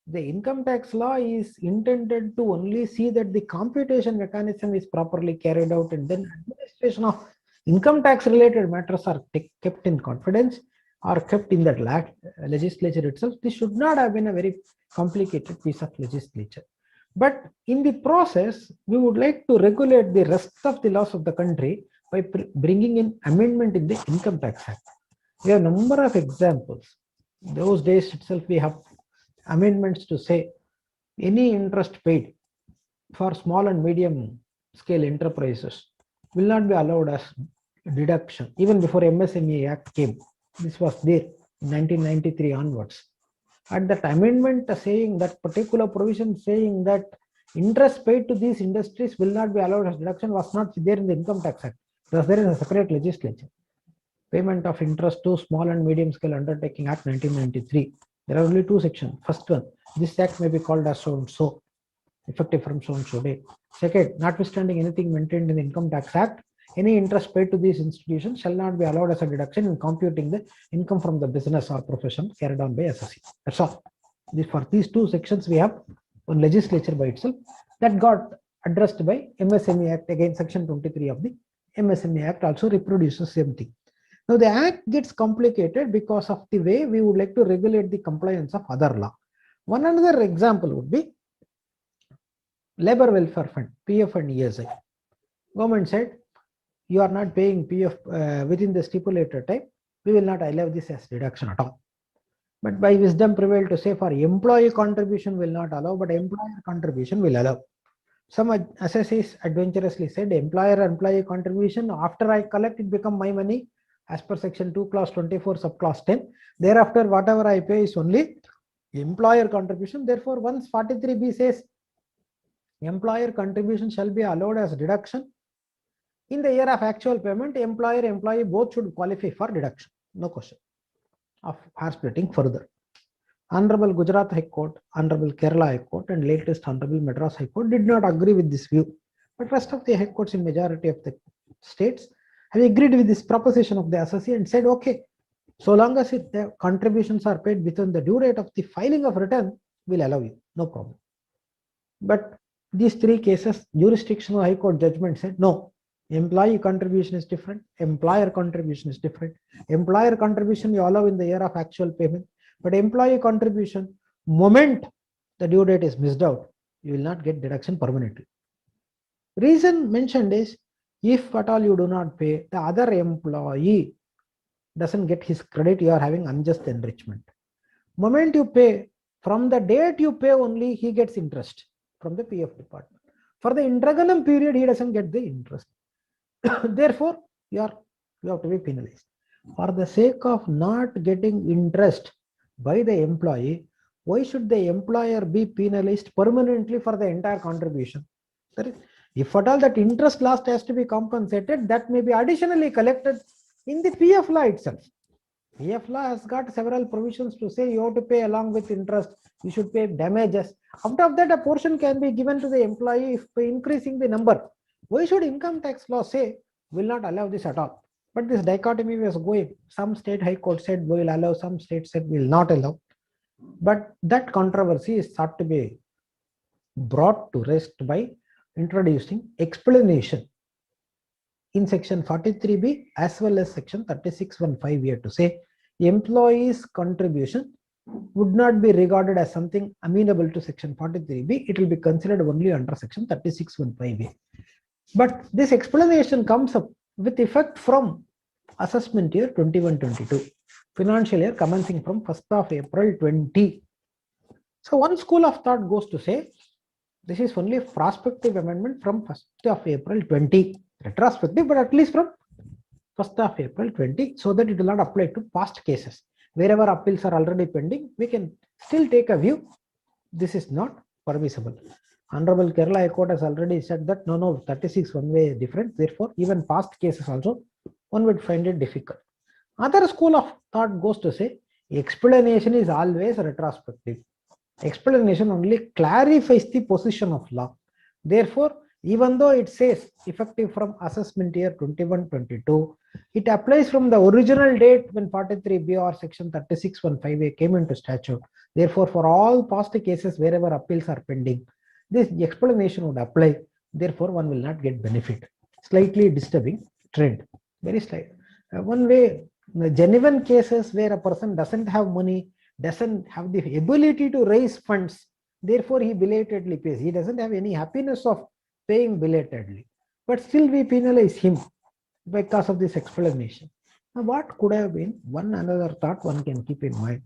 The income tax law is intended to only see that the computation mechanism is properly carried out, and then administration of income tax related matters are kept in confidence or kept in that legislature itself. This should not have been a very complicated piece of legislature. But in the process, we would like to regulate the rest of the laws of the country by bringing in amendment in the Income Tax Act. We have a number of examples. Those days itself, we have amendments to say any interest paid for small and medium scale enterprises will not be allowed as deduction. Even before MSME Act came, this was there in 1993 onwards. And that amendment saying that particular provision saying that interest paid to these industries will not be allowed as deduction was not there in the Income Tax Act. It was there in a separate legislature. Payment of interest to small and medium scale undertaking Act 1993. There are only two sections. First one, this act may be called as so and so, effective from so and so day. Second, notwithstanding anything maintained in the Income Tax Act, any interest paid to these institutions shall not be allowed as a deduction in computing the income from the business or profession carried on by SSC. That's all. For these two sections, we have one legislature by itself that got addressed by MSME Act. Again, section 23 of the MSME Act also reproduces same thing. Now the act gets complicated because of the way we would like to regulate the compliance of other law. One another example would be Labor Welfare Fund, PF and ESI. Government said, you are not paying PF within the stipulated time, we will not allow this as deduction at all. But by wisdom prevailed to say for employee contribution will not allow, but employer contribution will allow. Some assessees adventurously said employer-employee contribution, after I collect it become my money as per section 2 clause 24 subclause 10. Thereafter whatever I pay is only employer contribution. Therefore once 43B says employer contribution shall be allowed as deduction, in the year of actual payment, employer-employee both should qualify for deduction. No question of hair splitting further. Honorable Gujarat High Court, Honorable Kerala High Court, and latest Honorable Madras High Court did not agree with this view. But rest of the High Courts in majority of the states have agreed with this proposition of the assessee and said, okay, so long as the contributions are paid within the due date of the filing of return, we'll allow you, no problem. But these three cases, jurisdictional High Court judgment said, no, employee contribution is different, employer contribution is different. Employer contribution you allow in the year of actual payment, but employee contribution, moment the due date is missed out, you will not get deduction permanently. Reason mentioned is, if at all you do not pay, the other employee doesn't get his credit, you are having unjust enrichment. Moment you pay, from the date you pay only, he gets interest from the PF department. For the interim period, he doesn't get the interest. Therefore, you have to be penalized. For the sake of not getting interest by the employee, why should the employer be penalized permanently for the entire contribution? If at all that interest lost has to be compensated, that may be additionally collected in the PF law itself. PF law has got several provisions to say you have to pay along with interest, you should pay damages. Out of that, a portion can be given to the employee if by increasing the number. Why should income tax law say will not allow this at all? But this dichotomy was going. Some state high court said will allow, some state said will not allow. But that controversy is thought to be brought to rest by introducing explanation in section 43B as well as section 3615 here to say employees' contribution would not be regarded as something amenable to section 43B. It will be considered only under section 3615A. But this explanation comes up with effect from assessment year 21-22, financial year commencing from 1st of April 20. So one school of thought goes to say this is only a prospective amendment from 1st of April 20, retrospective, but at least from 1st of April 20, so that it will not apply to past cases. Wherever appeals are already pending, we can still take a view. This is not permissible. Honorable Kerala High Court has already said that no, 36 one way is different. Therefore, even past cases also, one would find it difficult. Other school of thought goes to say explanation is always retrospective. Explanation only clarifies the position of law. Therefore, even though it says effective from assessment year 21-22, it applies from the original date when 43B or section 3615A came into statute. Therefore, for all past cases wherever appeals are pending, this explanation would apply. Therefore, one will not get benefit. Slightly disturbing trend. Very slight. One way, the genuine cases where a person doesn't have money, doesn't have the ability to raise funds, therefore he belatedly pays. He doesn't have any happiness of paying belatedly, but still we penalize him because of this explanation. Now, what could have been one another thought one can keep in mind?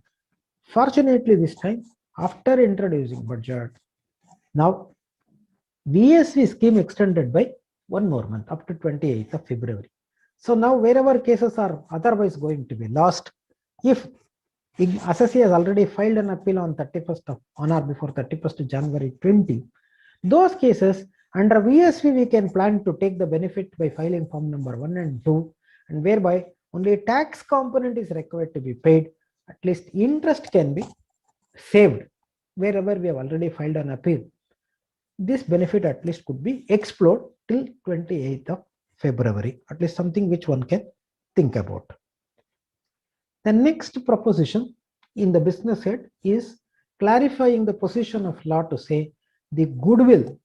Fortunately, this time, after introducing budget, now VSV scheme extended by one more month up to 28th of February. So now wherever cases are otherwise going to be lost, if assessee has already filed an appeal on 31st of on or before 31st of January 20, those cases under VSV we can plan to take the benefit by filing form number 1 and 2, and whereby only tax component is required to be paid. At least interest can be saved wherever we have already filed an appeal. This benefit at least could be explored till 28th of February, at least something which one can think about. The next proposition in the business head is clarifying the position of law to say the goodwill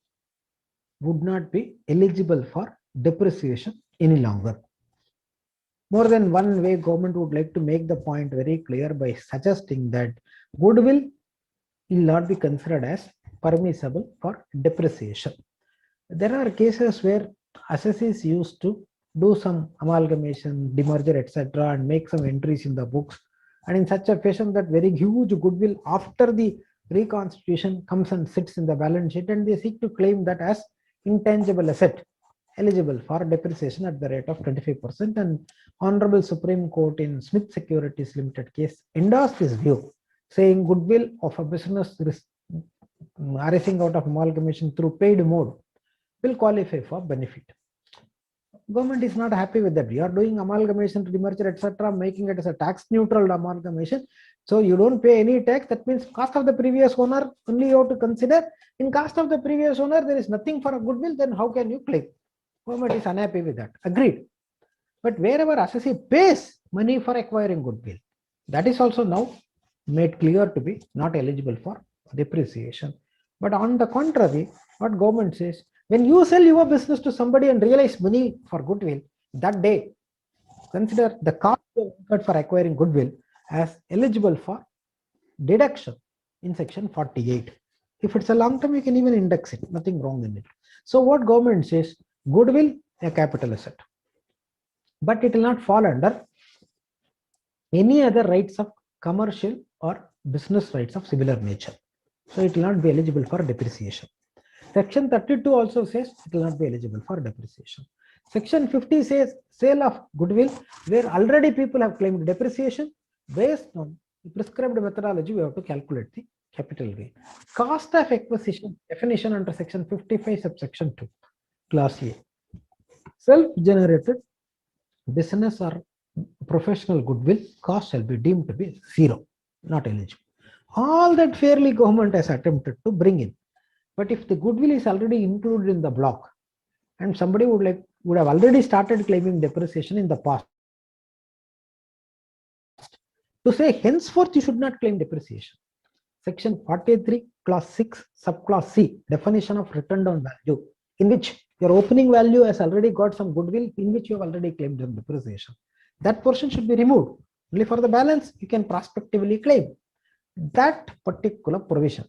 would not be eligible for depreciation any longer. More than one way government would like to make the point very clear by suggesting that goodwill will not be considered as permissible for depreciation. There are cases where assessees used to do some amalgamation, demerger, etc., and make some entries in the books and in such a fashion that very huge goodwill after the reconstitution comes and sits in the balance sheet, and they seek to claim that as intangible asset eligible for depreciation at the rate of 25%. And Honorable Supreme Court in Smith Securities Limited case endorsed this view, saying goodwill of a business arising out of amalgamation through paid mode will qualify for benefit. Government is not happy with that. You are doing amalgamation, demerger, etc., making it as a tax neutral amalgamation. So you don't pay any tax. That means cost of the previous owner only you have to consider. In cost of the previous owner, there is nothing for a goodwill. Then how can you claim? Government is unhappy with that. Agreed. But wherever assessee pays money for acquiring goodwill, that is also now made clear to be not eligible for depreciation. But on the contrary, what government says, when you sell your business to somebody and realize money for goodwill, that day, consider the cost incurred for acquiring goodwill as eligible for deduction in section 48. If it's a long term, you can even index it, nothing wrong in it. So what government says, goodwill, a capital asset, but it will not fall under any other rights of commercial or business rights of similar nature. So it will not be eligible for depreciation. Section 32 also says it will not be eligible for depreciation. Section 50 says sale of goodwill where already people have claimed depreciation. Based on the prescribed methodology, we have to calculate the capital gain. Cost of acquisition definition under section 55 subsection 2 clause A. Self-generated business or professional goodwill cost shall be deemed to be zero, not eligible. All that fairly government has attempted to bring in. But if the goodwill is already included in the block and somebody would have already started claiming depreciation in the past, to say henceforth you should not claim depreciation. Section 43 clause 6 subclause C, definition of written down value, in which your opening value has already got some goodwill in which you have already claimed the depreciation. That portion should be removed. Only for the balance you can prospectively claim. That particular provision,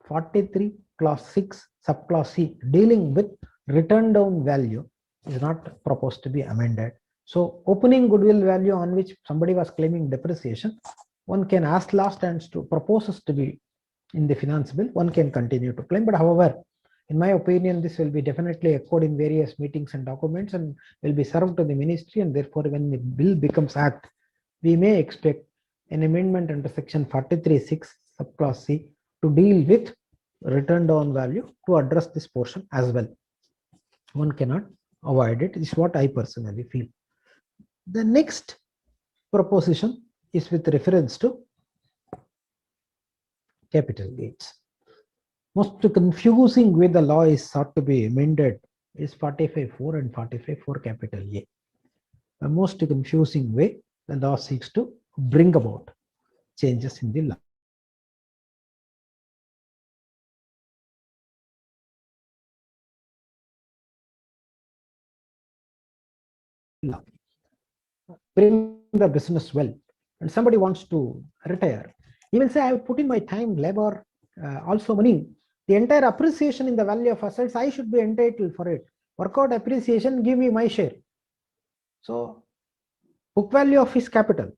43 clause 6 subclause C, dealing with written down value, is not proposed to be amended. So opening goodwill value on which somebody was claiming depreciation, one can ask last and to proposes to be in the finance bill, one can continue to claim. But however, in my opinion, this will be definitely echoed in various meetings and documents and will be served to the ministry, and therefore when the bill becomes act, we may expect an amendment under section 43(6) subclause C to deal with written down value to address this portion as well. One cannot avoid it, is what I personally feel. The next proposition is with reference to capital gains. Most confusing way the law is sought to be amended is 45(4) and 45(4) capital A. The most confusing way the law seeks to bring about changes in the law. Bring the business well, and somebody wants to retire. He will say, I have put in my time, labor, also money. The entire appreciation in the value of assets, I should be entitled for it. Work out appreciation, give me my share. So book value of his capital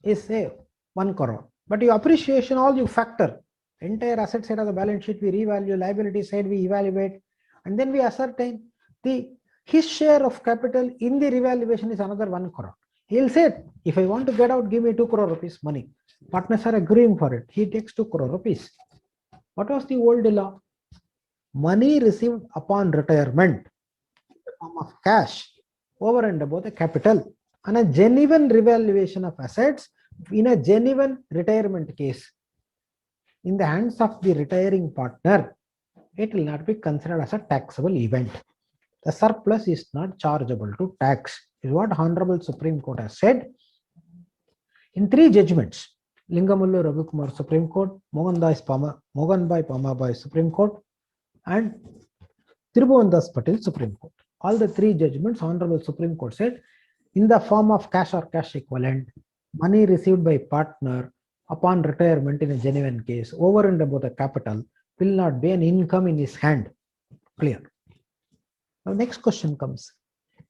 is say 1 crore, but your appreciation, all you factor, entire asset side of the balance sheet, we revalue, liability side we evaluate, and then we ascertain his share of capital in the revaluation is another 1 crore. He'll say, if I want to get out, give me 2 crore rupees money. Partners are agreeing for it. He takes 2 crore rupees. What was the old law? Money received upon retirement in the form of cash over and above the capital, and a genuine revaluation of assets in a genuine retirement case in the hands of the retiring partner, it will not be considered as a taxable event. The surplus is not chargeable to tax, is what Honorable Supreme Court has said in 3 judgments. Lingamullu Ravikumar Supreme Court, Mohanbhai Pamabai Supreme Court, and Tribhuvandas Patel Supreme Court. All the 3 judgments, Honorable Supreme Court said, in the form of cash or cash equivalent, money received by partner upon retirement in a genuine case over and above the capital will not be an income in his hand. Clear. Now next question comes.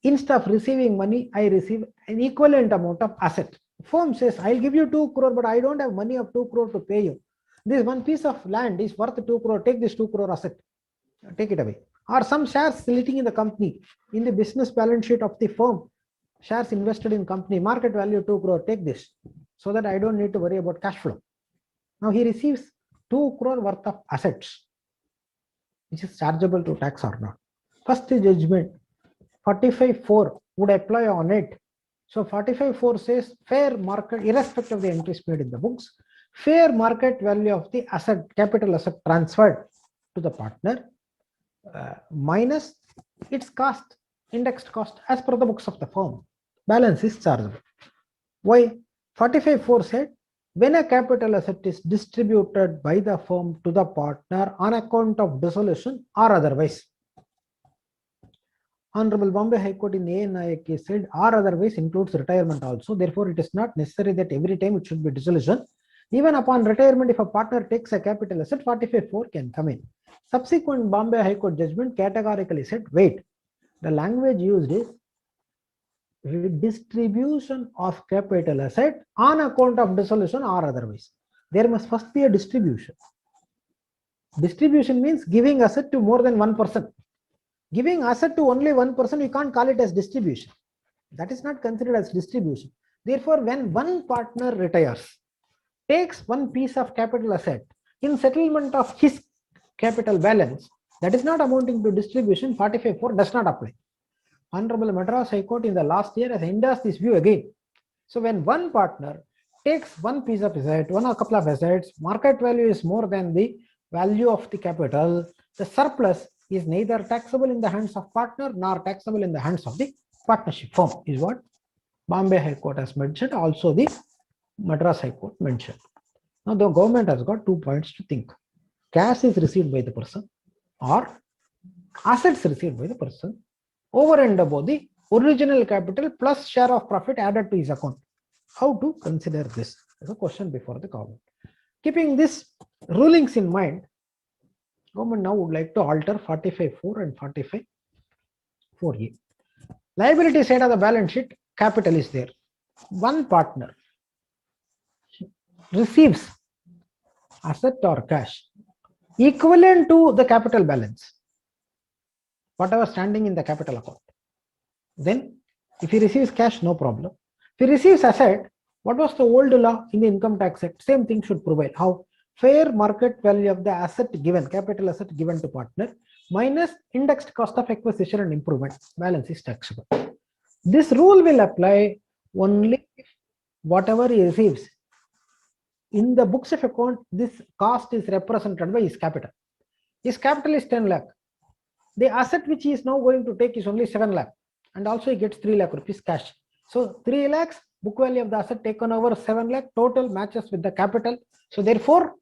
Instead of receiving money, I receive an equivalent amount of asset. Firm says, I'll give you 2 crore, but I don't have money of 2 crore to pay you. This one piece of land is worth 2 crore. Take this 2 crore asset, take it away. Or some shares sitting in the company, in the business balance sheet of the firm, shares invested in company, market value 2 crore, take this, so that I don't need to worry about cash flow. Now he receives 2 crore worth of assets, which is chargeable to tax or not. First judgment, 45(4) would apply on it. So 45(4) says fair market, irrespective of the entries made in the books, fair market value of the asset, capital asset transferred to the partner, minus its cost, indexed cost as per the books of the firm. Balance is chargeable. Why? 45(4) said, when a capital asset is distributed by the firm to the partner on account of dissolution or otherwise. Honorable Bombay High Court in A. Nayak case said, or otherwise includes retirement also. Therefore, it is not necessary that every time it should be dissolution. Even upon retirement, if a partner takes a capital asset, 45(4) can come in. Subsequent Bombay High Court judgment categorically said, wait, the language used is distribution of capital asset on account of dissolution or otherwise. There must first be a distribution. Distribution means giving asset to more than one person. Giving asset to only one person, you can't call it as distribution. That is not considered as distribution. Therefore, when one partner retires, takes one piece of capital asset in settlement of his capital balance, that is not amounting to distribution, 45(4) does not apply. Honorable Madras High Court in the last year has endorsed this view again. So when one partner takes one piece of asset, one or couple of assets, market value is more than the value of the capital, the surplus is neither taxable in the hands of partner nor taxable in the hands of the partnership firm, is what Bombay High Court has mentioned, also the Madras High Court mentioned. Now the government has got 2 points to think. Cash is received by the person or assets received by the person over and above the original capital plus share of profit added to his account. How to consider this is a question before the government. Keeping these rulings in mind, government now would like to alter 45(4) and 45(4)(a). Liability side of the balance sheet, capital is there. One partner receives asset or cash equivalent to the capital balance, whatever standing in the capital account. Then if he receives cash, no problem. If he receives asset, what was the old law in the Income Tax Act? Same thing should prevail. How? Fair market value of the asset given, capital asset given to partner, minus indexed cost of acquisition and improvement, balance is taxable. This rule will apply only if whatever he receives in the books of account, this cost is represented by his capital. His capital is 10 lakh. The asset which he is now going to take is only 7 lakh, and also he gets 3 lakh rupees cash. So 3 lakhs book value of the asset taken over 7 lakh total matches with the capital. So therefore,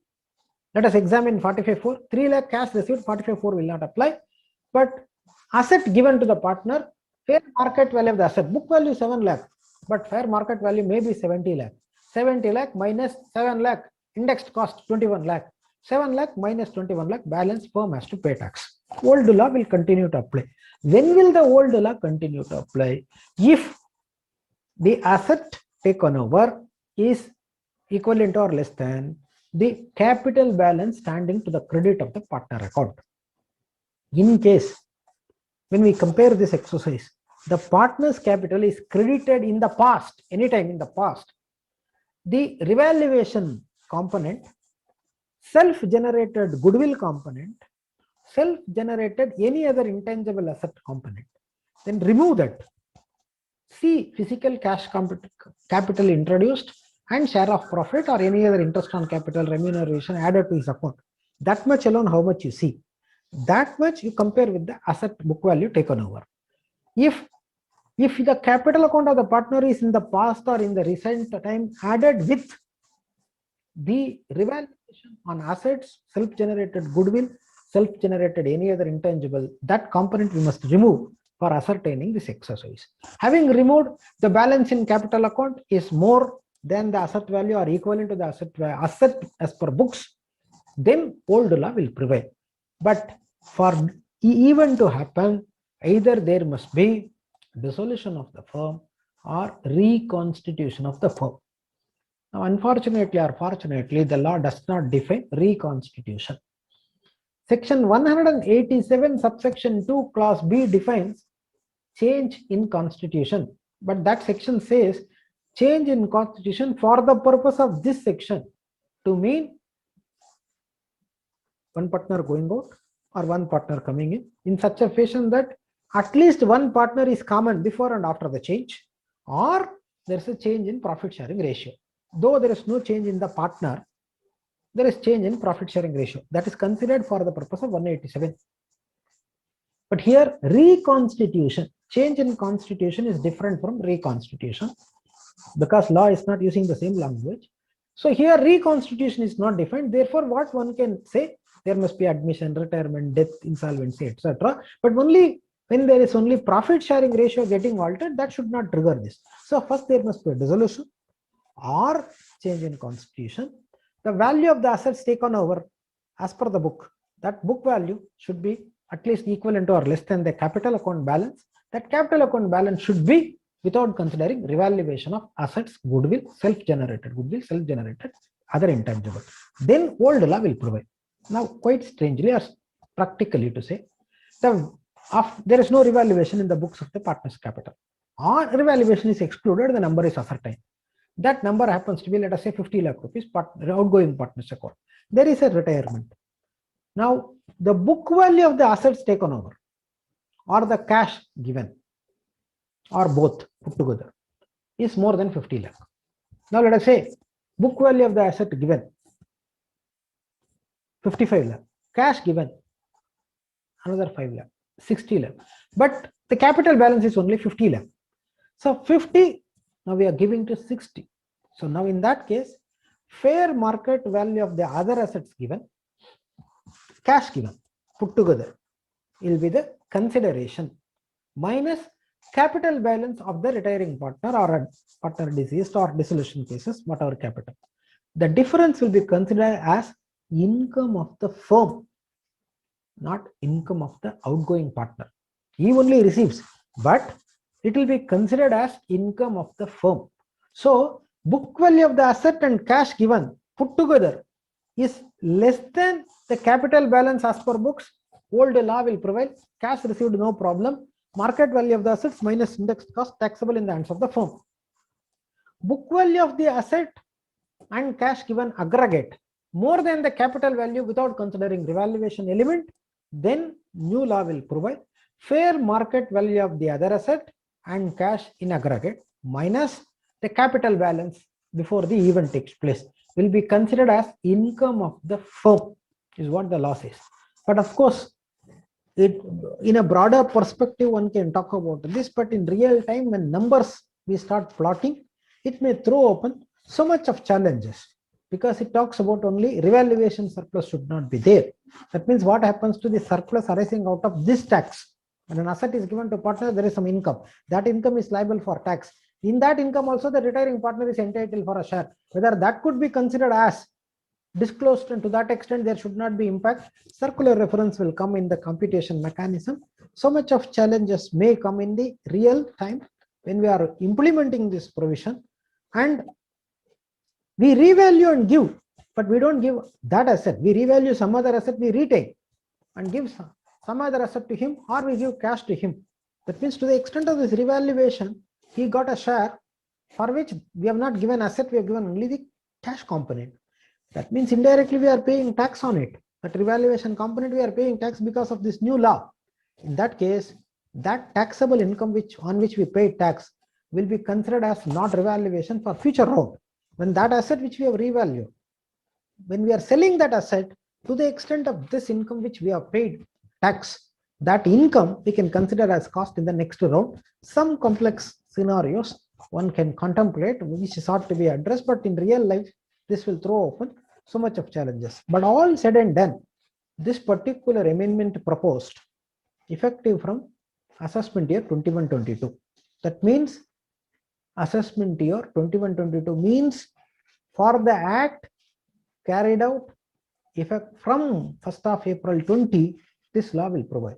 let us examine 45(4). 3 lakh cash received, 45(4) will not apply. But asset given to the partner, fair market value of the asset, book value 7 lakh, but fair market value may be 70 lakh. 70 lakh minus 7 lakh, indexed cost 21 lakh. 7 lakh minus 21 lakh, balance firm has to pay tax. Old law will continue to apply. When will the old law continue to apply? If the asset taken over is equivalent or less than the capital balance standing to the credit of the partner account. In case, when we compare this exercise, the partner's capital is credited in the past, anytime in the past, the revaluation component, self-generated goodwill component, self-generated any other intangible asset component, then remove that. See physical cash capital introduced and share of profit or any other interest on capital remuneration added to his account. That much alone, how much you see. That much you compare with the asset book value taken over. If the capital account of the partner is in the past or in the recent time added with the revaluation on assets, self-generated goodwill, self-generated any other intangible, that component we must remove for ascertaining this exercise. Having removed, the balance in capital account is more than the asset value or equivalent to the asset as per books, then old law will prevail. But for even to happen, either there must be dissolution of the firm or reconstitution of the firm. Now, unfortunately or fortunately, the law does not define reconstitution. Section 187, subsection 2, clause B defines change in constitution, but that section says change in constitution for the purpose of this section to mean one partner going out or one partner coming in such a fashion that at least one partner is common before and after the change, or there's a change in profit sharing ratio. Though there is no change in the partner, there is change in profit sharing ratio. That is considered for the purpose of 187. But here, reconstitution, change in constitution is different from reconstitution because law is not using the same language. So here reconstitution is not defined. Therefore, what one can say, there must be admission, retirement, death, insolvency, etc. But only when there is only profit sharing ratio getting altered, that should not trigger this. So first there must be a dissolution or change in constitution. The value of the assets taken over as per the book, that book value should be at least equivalent to or less than the capital account balance. That capital account balance should be without considering revaluation of assets, goodwill, self-generated, other intangible. Then old law will provide. Now, quite strangely or practically to say, there is no revaluation in the books of the partner's capital, or revaluation is excluded, the number is ascertained. That number happens to be, let us say, 50 lakh rupees outgoing partner's account. There is a retirement. Now, the book value of the assets taken over or the cash given or both put together is more than 50 lakh. Now, let us say book value of the asset given 55 lakh, cash given another 5 lakh, 60 lakh, but the capital balance is only 50 lakh. So 50, now we are giving to 60. So now in that case, fair market value of the other assets given, cash given, put together will be the consideration minus capital balance of the retiring partner or a partner deceased or dissolution cases, whatever capital. The difference will be considered as income of the firm, not income of the outgoing partner. He only receives, but it will be considered as income of the firm. So book value of the asset and cash given put together is less than the capital balance as per books. Old law will provide cash received, no problem. Market value of the assets minus index cost taxable in the hands of the firm. Book value of the asset and cash given aggregate more than the capital value without considering revaluation element, then new law will provide fair market value of the other asset and cash in aggregate minus the capital balance before the event takes place will be considered as income of the firm, is what the law says. But of course, in a broader perspective, one can talk about this, but in real time, when numbers we start plotting, it may throw open so much of challenges because it talks about only revaluation surplus should not be there. That means what happens to the surplus arising out of this tax? When an asset is given to partner, there is some income. That income is liable for tax. In that income also, the retiring partner is entitled for a share. Whether that could be considered as disclosed, and to that extent there should not be impact, circular reference will come in the computation mechanism. So much of challenges may come in the real time when we are implementing this provision, and we revalue and give, but we don't give that asset. We revalue some other asset, we retain and give some other asset to him, or we give cash to him. That means to the extent of this revaluation, he got a share for which we have not given asset, we have given only the cash component. That means indirectly we are paying tax on it. That revaluation component, we are paying tax because of this new law. In that case, that taxable income on which we pay tax will be considered as not revaluation for future round. When that asset which we have revalued, when we are selling that asset, to the extent of this income which we have paid tax, that income we can consider as cost in the next round. Some complex scenarios one can contemplate which is ought to be addressed, but in real life this will throw open so much of challenges. But all said and done, this particular amendment proposed effective from assessment year 21-22. That means assessment year 21-22 means for the act carried out effect from 1st of April 20, this law will provide.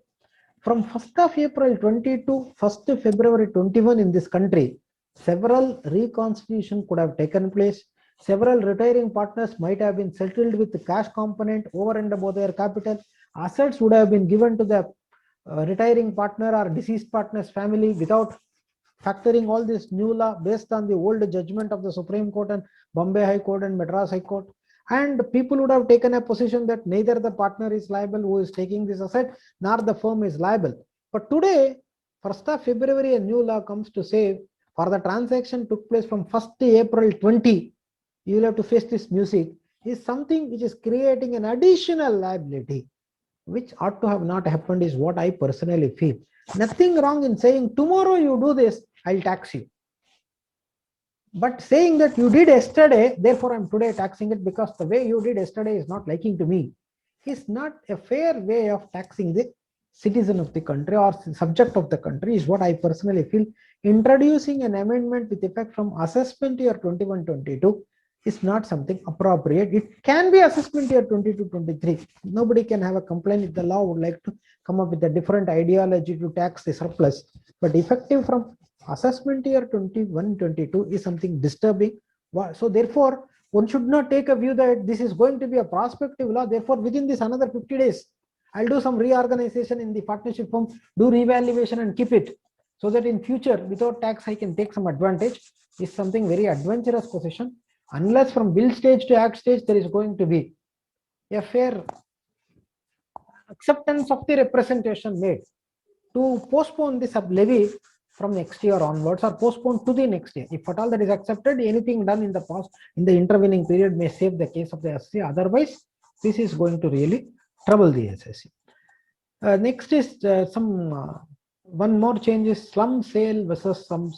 From 1st of April 20 to 1st February 21 in this country, several reconstitution could have taken place. Several retiring partners might have been settled with the cash component over and above their capital. Assets would have been given to the retiring partner or deceased partner's family without factoring all this new law based on the old judgment of the Supreme Court and Bombay High Court and Madras High Court. And people would have taken a position that neither the partner is liable who is taking this asset, nor the firm is liable. But today, 1st of February, a new law comes to say for the transaction took place from 1st April 20, you will have to face this music, is something which is creating an additional liability, which ought to have not happened, is what I personally feel. Nothing wrong in saying tomorrow you do this, I'll tax you. But saying that you did yesterday, therefore I'm today taxing it because the way you did yesterday is not liking to me, is not a fair way of taxing the citizen of the country or subject of the country, is what I personally feel. Introducing an amendment with effect from assessment year 21-22 is not something appropriate. It can be assessment year 22-23. Nobody can have a complaint if the law would like to come up with a different ideology to tax the surplus. But effective from assessment year 21-22 is something disturbing. So therefore, one should not take a view that this is going to be a prospective law. Therefore, within this another 50 days, I'll do some reorganization in the partnership firm, do revaluation and keep it, so that in future, without tax, I can take some advantage, is something very adventurous position. Unless from bill stage to act stage, there is going to be a fair acceptance of the representation made to postpone this levy from next year onwards, or postpone to the next year. If at all that is accepted, anything done in the past, in the intervening period, may save the case of the SC. Otherwise, this is going to really trouble the SSC. Next is one more change is slum sale versus slum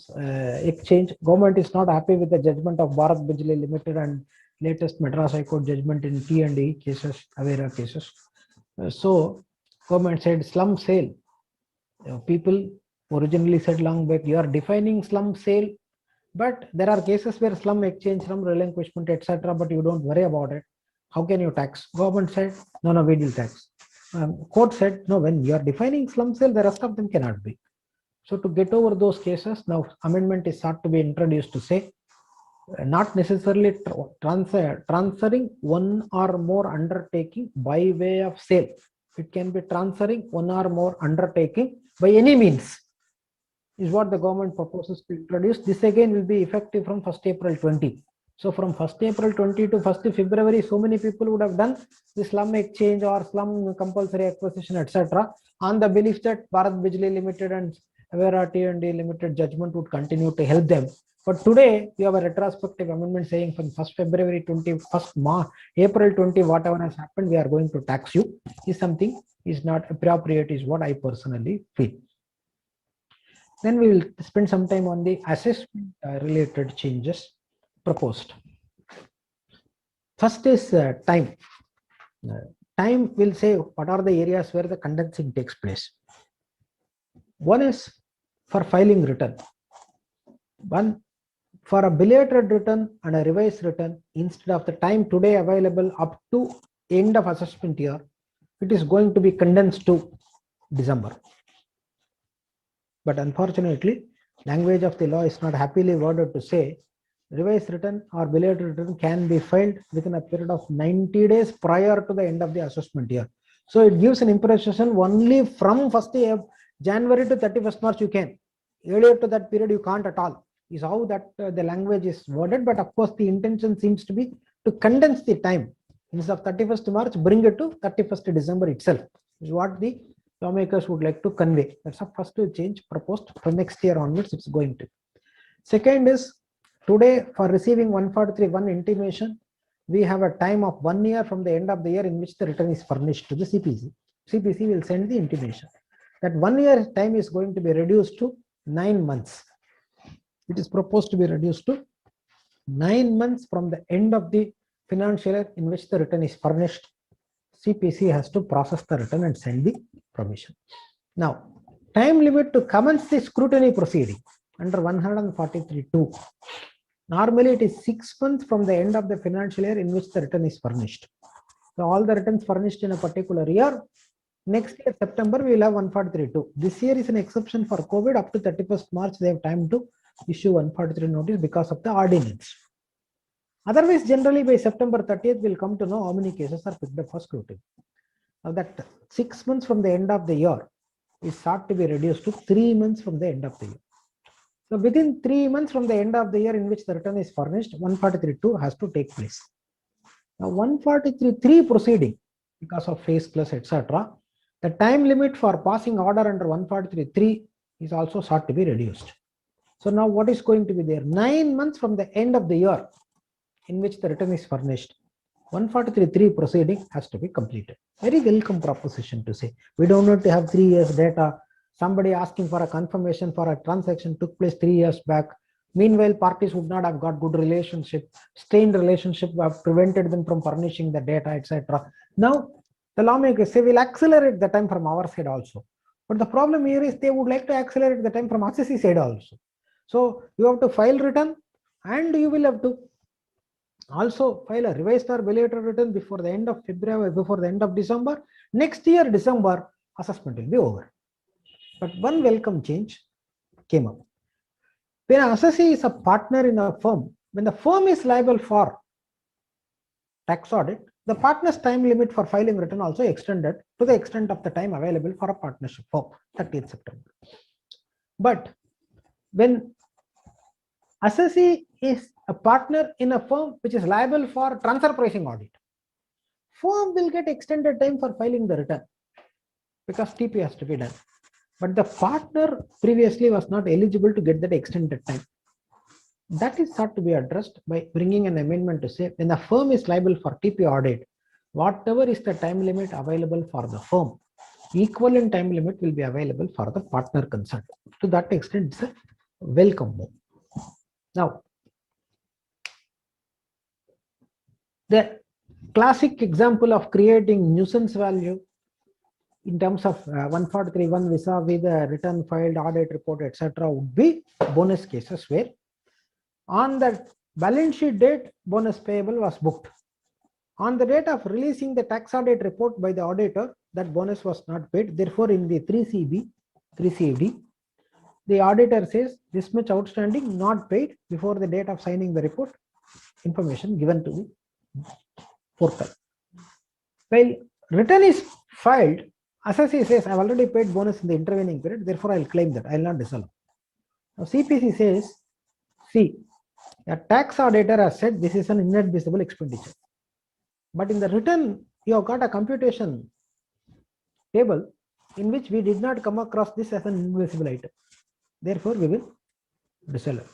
exchange. Government is not happy with the judgment of Bharat Bijli Limited and latest Madras High Court judgment in T&E cases, Avera cases. So government said slum sale. People originally said long back, you are defining slum sale, but there are cases where slum exchange, slum relinquishment, etc., but you don't worry about it. How can you tax? Government said, no, we will tax. Court said, no, when you are defining slum sale, the rest of them cannot be. So to get over those cases, now amendment is sought to be introduced to say, not necessarily transferring one or more undertaking by way of sale. It can be transferring one or more undertaking by any means, is what the government proposes to introduce. This again will be effective from 1st April 20. So from 1st April 20 to 1st February, so many people would have done the slum exchange or slum compulsory acquisition, etc., on the belief that Bharat Bijli Limited and Avera T&D Limited judgment would continue to help them. But today, we have a retrospective amendment saying from 1st February 20, 1st March, April 20, whatever has happened, we are going to tax you, is something is not appropriate, is what I personally feel. Then we will spend some time on the assessment related changes proposed. First is time. Time will say what are the areas where the condensing takes place. One is for filing return. One for a belated return and a revised return, instead of the time today available up to end of assessment year, it is going to be condensed to December. But unfortunately, language of the law is not happily worded to say revised return or belated return can be filed within a period of 90 days prior to the end of the assessment year. So it gives an impression only from 1st January to 31st March you can. Earlier to that period you can't at all, is how that the language is worded. But of course the intention seems to be to condense the time. Instead of 31st March, bring it to 31st December itself, is what the lawmakers would like to convey. That's the first change proposed. From next year onwards it's going to. Second is, today for receiving 143(1) intimation, we have a time of 1 year from the end of the year in which the return is furnished to the CPC. CPC will send the intimation. That 1 year time is going to be reduced to 9 months. It is proposed to be reduced to 9 months from the end of the financial year in which the return is furnished. CPC has to process the return and send the permission. Now, time limit to commence the scrutiny proceeding under 143(2). Normally, it is 6 months from the end of the financial year in which the return is furnished. So, all the returns furnished in a particular year, next year, September, we will have 143(2). This year is an exception for COVID. Up to 31st March, they have time to issue 143 notice because of the ordinance. Otherwise, generally by September 30th, we'll come to know how many cases are picked up for scrutiny. Now that 6 months from the end of the year is sought to be reduced to 3 months from the end of the year. So within 3 months from the end of the year in which the return is furnished, 143.2 has to take place. Now 143.3 proceeding, because of phase plus, etc., the time limit for passing order under 143.3 is also sought to be reduced. So now what is going to be there? 9 months from the end of the year in which the return is furnished, 143.3 proceeding has to be completed. Very welcome proposition to say. We don't need to have 3 years data. Somebody asking for a confirmation for a transaction took place 3 years back. Meanwhile, parties would not have got good relationship, strained relationship have prevented them from furnishing the data, etc. Now, the lawmakers say we'll accelerate the time from our side also. But the problem here is they would like to accelerate the time from assessee side also. So you have to file return and you will have to also file a revised or belated return before the end of February, before the end of December. Next year, December, assessment will be over. But one welcome change came up. When an assessee is a partner in a firm, when the firm is liable for tax audit, the partner's time limit for filing return also extended to the extent of the time available for a partnership firm, 30th September. But when assessee is a partner in a firm which is liable for transfer pricing audit, firm will get extended time for filing the return because TP has to be done. But the partner previously was not eligible to get that extended time. That is sought to be addressed by bringing an amendment to say when the firm is liable for TP audit, whatever is the time limit available for the firm, equivalent time limit will be available for the partner concerned. To that extent, it's a welcome move. Now, the classic example of creating nuisance value in terms of 143.1 vis-a-vis the return filed, audit report, etc., would be bonus cases where on the balance sheet date, bonus payable was booked. On the date of releasing the tax audit report by the auditor, that bonus was not paid. Therefore, in the 3CB, 3CD, the auditor says this much outstanding, not paid before the date of signing the report, information given to the portal. While return is filed, assessee says I've already paid bonus in the intervening period, therefore I'll claim that, I'll not disallow. Now CPC says, see, a tax auditor has said this is an inadmissible expenditure. But in the return, you have got a computation table in which we did not come across this as an inadmissible item. Therefore, we will disallow.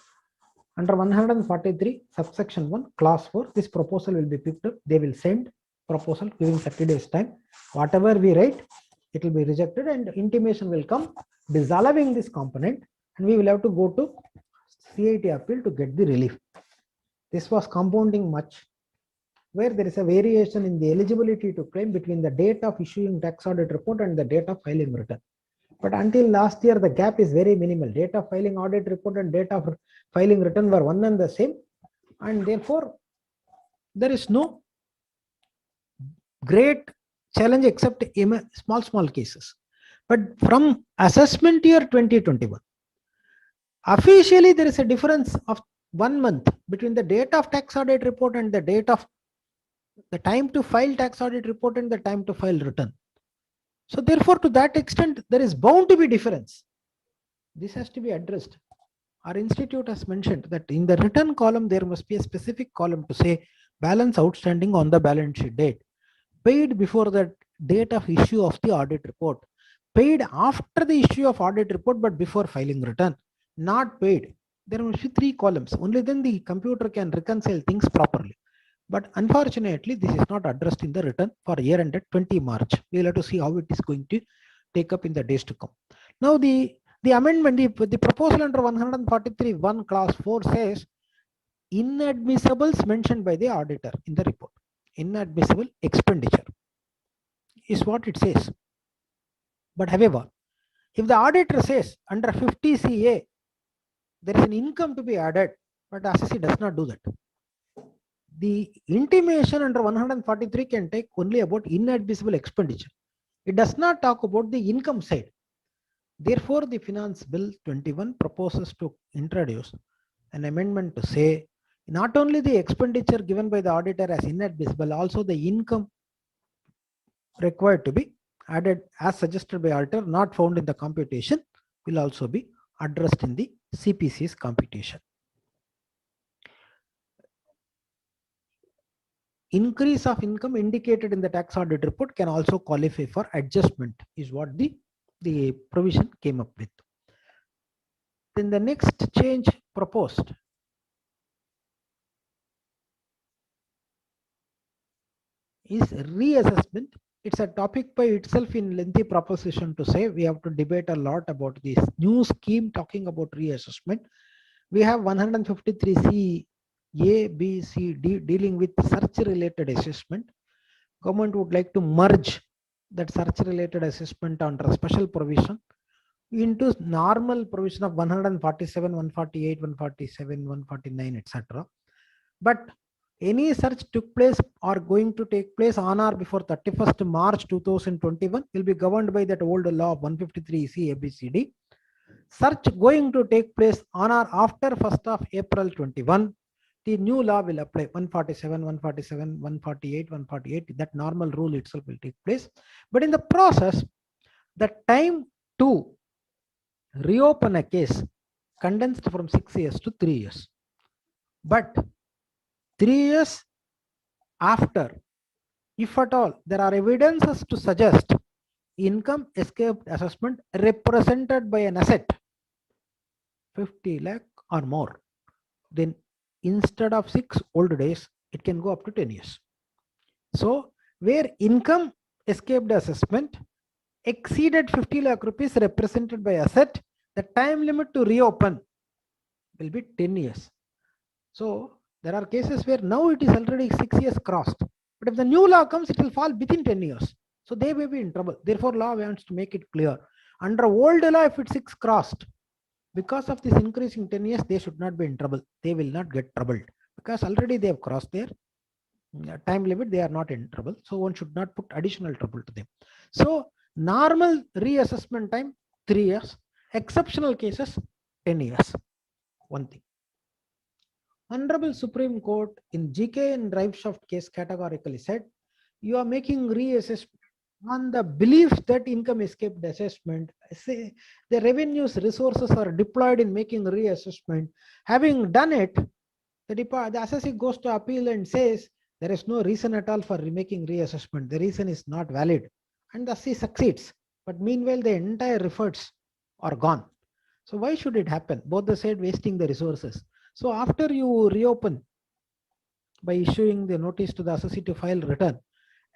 Under 143, subsection 1, clause 4, this proposal will be picked up. They will send proposal giving 30 days time. Whatever we write, it will be rejected and intimation will come disallowing this component, and we will have to go to CIT appeal to get the relief. This was compounding much, where there is a variation in the eligibility to claim between the date of issuing tax audit report and the date of filing return. But until last year, the gap is very minimal. Date of filing audit report and date of filing return were one and the same. And therefore, there is no great challenge except in small cases. But from assessment year 2021, officially there is a difference of 1 month between the date of tax audit report and the date of the time to file tax audit report and the time to file return. So therefore, to that extent, there is bound to be difference. This has to be addressed. Our institute has mentioned that in the return column, there must be a specific column to say balance outstanding on the balance sheet date, paid before the date of issue of the audit report, paid after the issue of audit report but before filing return, not paid. There must be 3 columns. Only then the computer can reconcile things properly. But unfortunately, this is not addressed in the return for year ended 20 March. We'll have to see how it is going to take up in the days to come. Now, the amendment, the proposal under 143(1) clause 4 says inadmissibles mentioned by the auditor in the report. Inadmissible expenditure is what it says. But however, if the auditor says under 50 CA, there is an income to be added, but the assessee does not do that. The intimation under 143 can take only about inadmissible expenditure. It does not talk about the income side. Therefore, the Finance Bill 21 proposes to introduce an amendment to say Not only the expenditure given by the auditor as inadmissible, also the income required to be added as suggested by auditor not found in the computation will also be addressed in the CPC's computation. Increase of income indicated in the tax audit report can also qualify for adjustment is what the provision came up with. Then the next change proposed is reassessment. It's a topic by itself in lengthy proposition to say. We have to debate a lot about this new scheme talking about reassessment. We have 153C A, B, C, D dealing with search related assessment. Government would like to merge that search related assessment under a special provision into normal provision of 147, 148, 147, 149, etc. But any search took place or going to take place on or before 31st March 2021 will be governed by that old law of 153C ABCD. Search going to take place on or after 1st of April 21, the new law will apply. 147, 147, 148, 148. That normal rule itself will take place. But in the process, the time to reopen a case condensed from 6 years to 3 years. But 3 years after, if at all there are evidences to suggest income escaped assessment represented by an asset 50 lakh or more, then instead of 6 old days, it can go up to 10 years. So where income escaped assessment exceeded 50 lakh rupees represented by asset, the time limit to reopen will be 10 years. So there are cases where now it is already 6 years crossed. But if the new law comes, it will fall within 10 years. So they may be in trouble. Therefore, law wants to make it clear. Under old law, if it's 6 crossed, because of this increasing 10 years, they should not be in trouble. They will not get troubled because already they have crossed their time limit. They are not in trouble. So one should not put additional trouble to them. So normal reassessment time 3 years, exceptional cases 10 years. One thing. Honorable Supreme Court in GK and Driveshaft case categorically said, you are making reassessment on the belief that income escaped assessment. Say the revenues resources are deployed in making reassessment. Having done it, the assessee goes to appeal and says there is no reason at all for making reassessment. The reason is not valid, and the assessee succeeds. But meanwhile, the entire efforts are gone. So why should it happen? Both the side wasting the resources. So after you reopen by issuing the notice to the assessee to file return,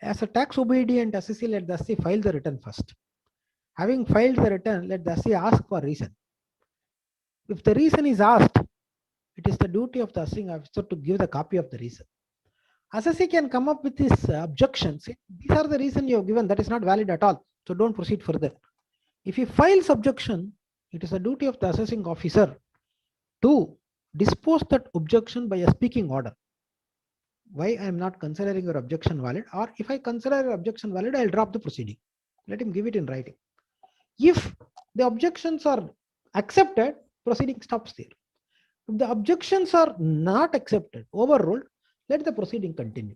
as a tax obedient assessee, let the assessee file the return first. Having filed the return, let the assessee ask for reason. If the reason is asked, it is the duty of the assessing officer to give the copy of the reason. Assessee can come up with his objections. These are the reasons you have given, that is not valid at all. So don't proceed further. If he files objection, it is the duty of the assessing officer to dispose that objection by a speaking order. Why I am not considering your objection valid, or if I consider your objection valid, I'll drop the proceeding. Let him give it in writing. If the objections are accepted, proceeding stops there. If the objections are not accepted, overruled, let the proceeding continue.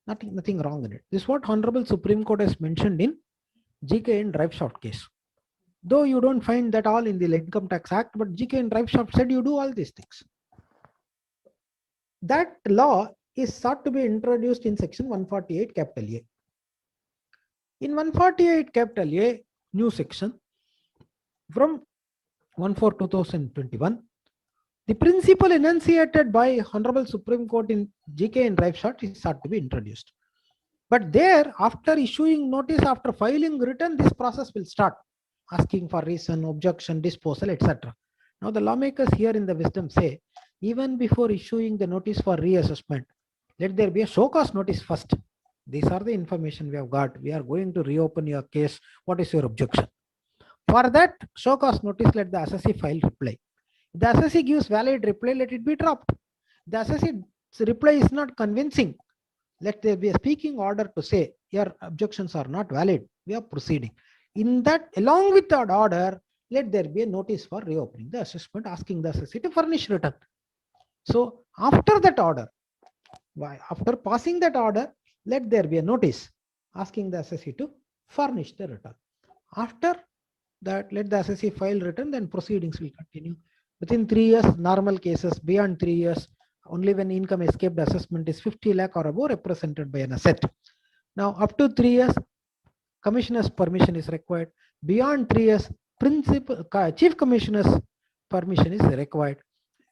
Nothing wrong in it. This is what Honorable Supreme Court has mentioned in GK and Driveshaft case. Though you don't find that all in the Income Tax Act, but GK and Driveshaft said you do all these things. That law is sought to be introduced in section 148 capital A. In 148 capital A, new section from 1/4/2021, the principle enunciated by Honorable Supreme Court in GK and Driveshaft is sought to be introduced. But there, after issuing notice, after filing return, this process will start. Asking for reason, objection, disposal, etc. Now the lawmakers here in the wisdom say, even before issuing the notice for reassessment, let there be a show cause notice first. These are the information we have got. We are going to reopen your case. What is your objection? For that show cause notice, let the assessee file reply. If the assessee gives valid reply, let it be dropped. The assessee's reply is not convincing. Let there be a speaking order to say your objections are not valid. We are proceeding. In that, along with that order, let there be a notice for reopening the assessment, asking the assessee to furnish return. So after that order, after passing that order, let there be a notice asking the assessee to furnish the return. After that, let the assessee file return, then proceedings will continue. Within 3 years, normal cases. Beyond 3 years, only when income escaped assessment is 50 lakh or above represented by an asset. Now, up to 3 years, commissioner's permission is required. Beyond 3 years, chief commissioner's permission is required.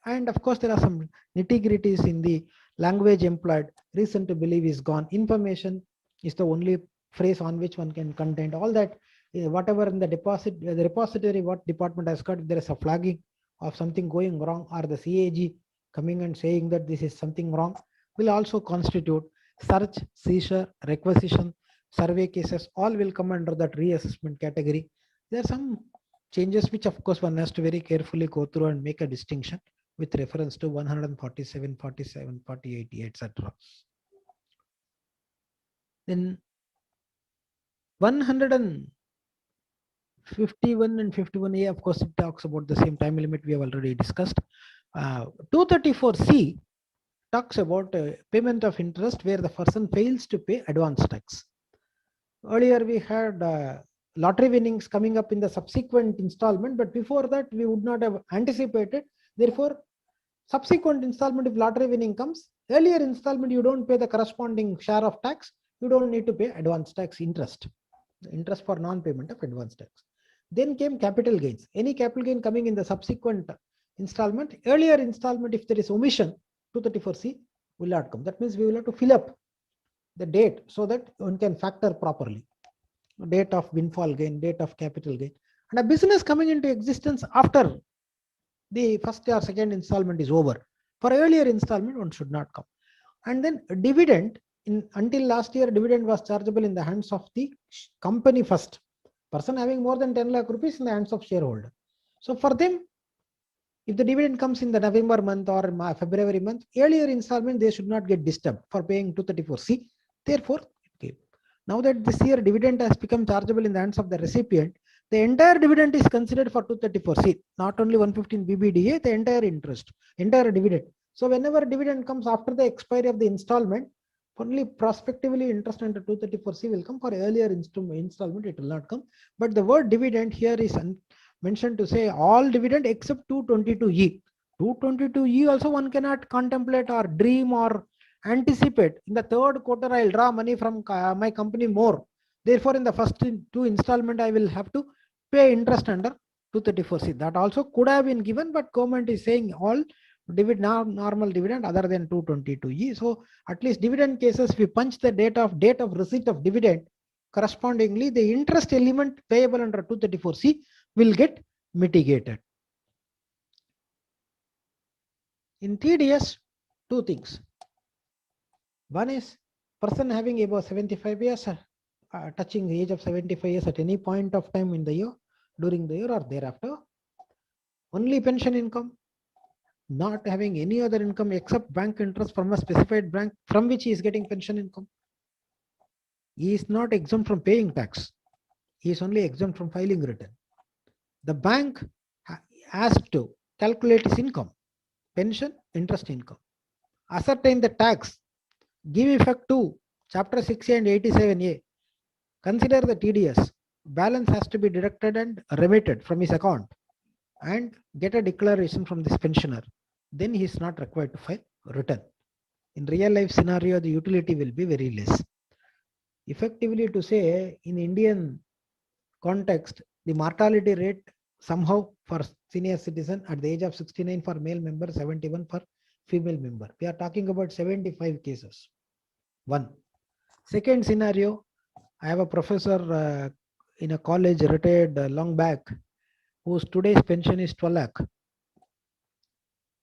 And of course, there are some nitty-gritties in the language employed. Reason to believe is gone. Information is the only phrase on which one can contain all that. Whatever in the repository, what department has got, if there is a flagging of something going wrong, or the CAG coming and saying that this is something wrong, will also constitute search, seizure, requisition, survey cases, all will come under that reassessment category. There are some changes which of course one has to very carefully go through and make a distinction with reference to 147, 47, 48, etc. Then 151 and 51A, of course, it talks about the same time limit we have already discussed. 234C talks about payment of interest where the person fails to pay advance tax. Earlier we had lottery winnings coming up in the subsequent installment, but before that we would not have anticipated. Therefore, subsequent installment, if lottery winning comes, earlier installment you don't pay the corresponding share of tax, you don't need to pay advance tax interest for non-payment of advance tax. Then came capital gains. Any capital gain coming in the subsequent installment, earlier installment, if there is omission, 234C will not come. That means we will have to fill up the date so that one can factor properly. Date of windfall gain, date of capital gain. And a business coming into existence after the first or second installment is over. For earlier installment, one should not come. And then dividend, until last year, dividend was chargeable in the hands of the company first. Person having more than 10 lakh rupees in the hands of shareholder. So for them, if the dividend comes in the November month or February month, earlier installment, they should not get disturbed for paying 234C. Therefore, now that this year dividend has become chargeable in the hands of the recipient, the entire dividend is considered for 234C, not only 115 BBDA, the entire interest, entire dividend. So whenever dividend comes after the expiry of the installment, only prospectively interest under 234C will come. For earlier installment, it will not come. But the word dividend here is mentioned to say all dividend except 222E. 222E also one cannot contemplate or dream or anticipate. In the third quarter, I'll draw money from my company more. Therefore, in the first 2 installment, I will have to pay interest under 234C. That also could have been given, but government is saying all normal dividend other than 222E. So at least dividend cases, we punch the date of receipt of dividend, correspondingly the interest element payable under 234C will get mitigated. In TDS, 2 things. One is person having above 75 years, touching the age of 75 years at any point of time in the year, during the year or thereafter, only pension income, not having any other income except bank interest from a specified bank from which he is getting pension income. He is not exempt from paying tax. He is only exempt from filing return. The bank has to calculate his income, pension, interest income, ascertain the tax, give effect to Chapter 6A and 87A, consider the TDS, balance has to be deducted and remitted from his account, and get a declaration from this pensioner. Then he is not required to file return. In real life scenario, the utility will be very less. Effectively to say, in Indian context, the mortality rate somehow for senior citizen at the age of 69 for male member, 71 for female member. We are talking about 75 cases. One. Second scenario, I have a professor in a college retired long back, whose today's pension is 12 lakh.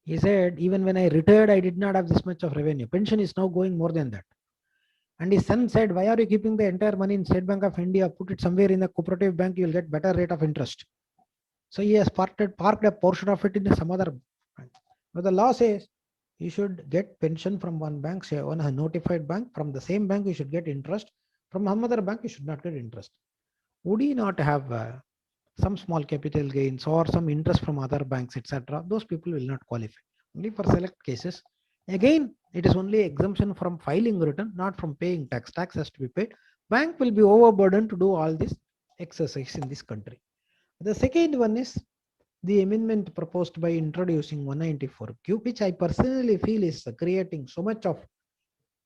He said, even when I retired, I did not have this much of revenue. Pension is now going more than that. And his son said, why are you keeping the entire money in State Bank of India? Put it somewhere in the cooperative bank, you will get better rate of interest. So he has parked a portion of it in some other bank. But the law says you should get pension from one bank, say one notified bank. From the same bank, you should get interest. From some other bank, you should not get interest. Would he not have some small capital gains or some interest from other banks, etc.? Those people will not qualify. only for select cases. Again, it is only exemption from filing return, not from paying tax. Tax has to be paid. Bank will be overburdened to do all this exercise in this country. The second one is the amendment proposed by introducing 194Q, which I personally feel is creating so much of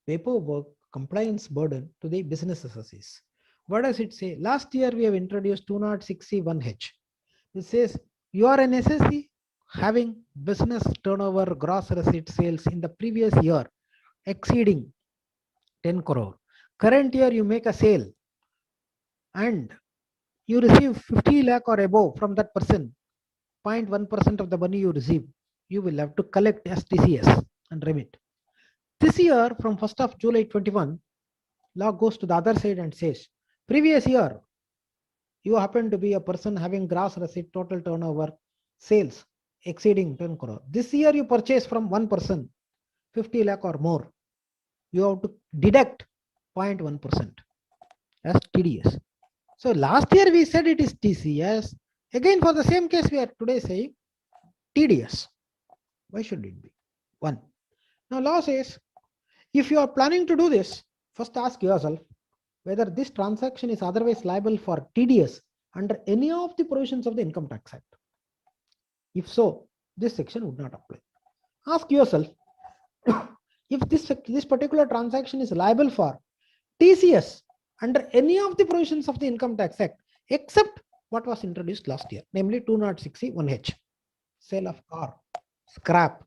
paperwork compliance burden to the business associates. What does it say? Last year we have introduced 206C1H. It says you are an SSC having business turnover gross receipt sales in the previous year exceeding 10 crore. Current year you make a sale and you receive 50 lakh or above from that person. 0.1% of the money you receive, you will have to collect as TCS and remit. This year, from 1st of July 21, law goes to the other side and says, previous year, you happen to be a person having gross receipt total turnover sales exceeding 10 crore. This year you purchase from one person 50 lakh or more. You have to deduct 0.1% as TDS. So last year we said it is TCS. Again, for the same case, we are today saying TDS. Why should it be? One. Now law says, if you are planning to do this, first ask yourself whether this transaction is otherwise liable for TDS under any of the provisions of the Income Tax Act. If so, this section would not apply. Ask yourself if this particular transaction is liable for TCS under any of the provisions of the Income Tax Act, except what was introduced last year, namely 206C1H, sale of car, scrap,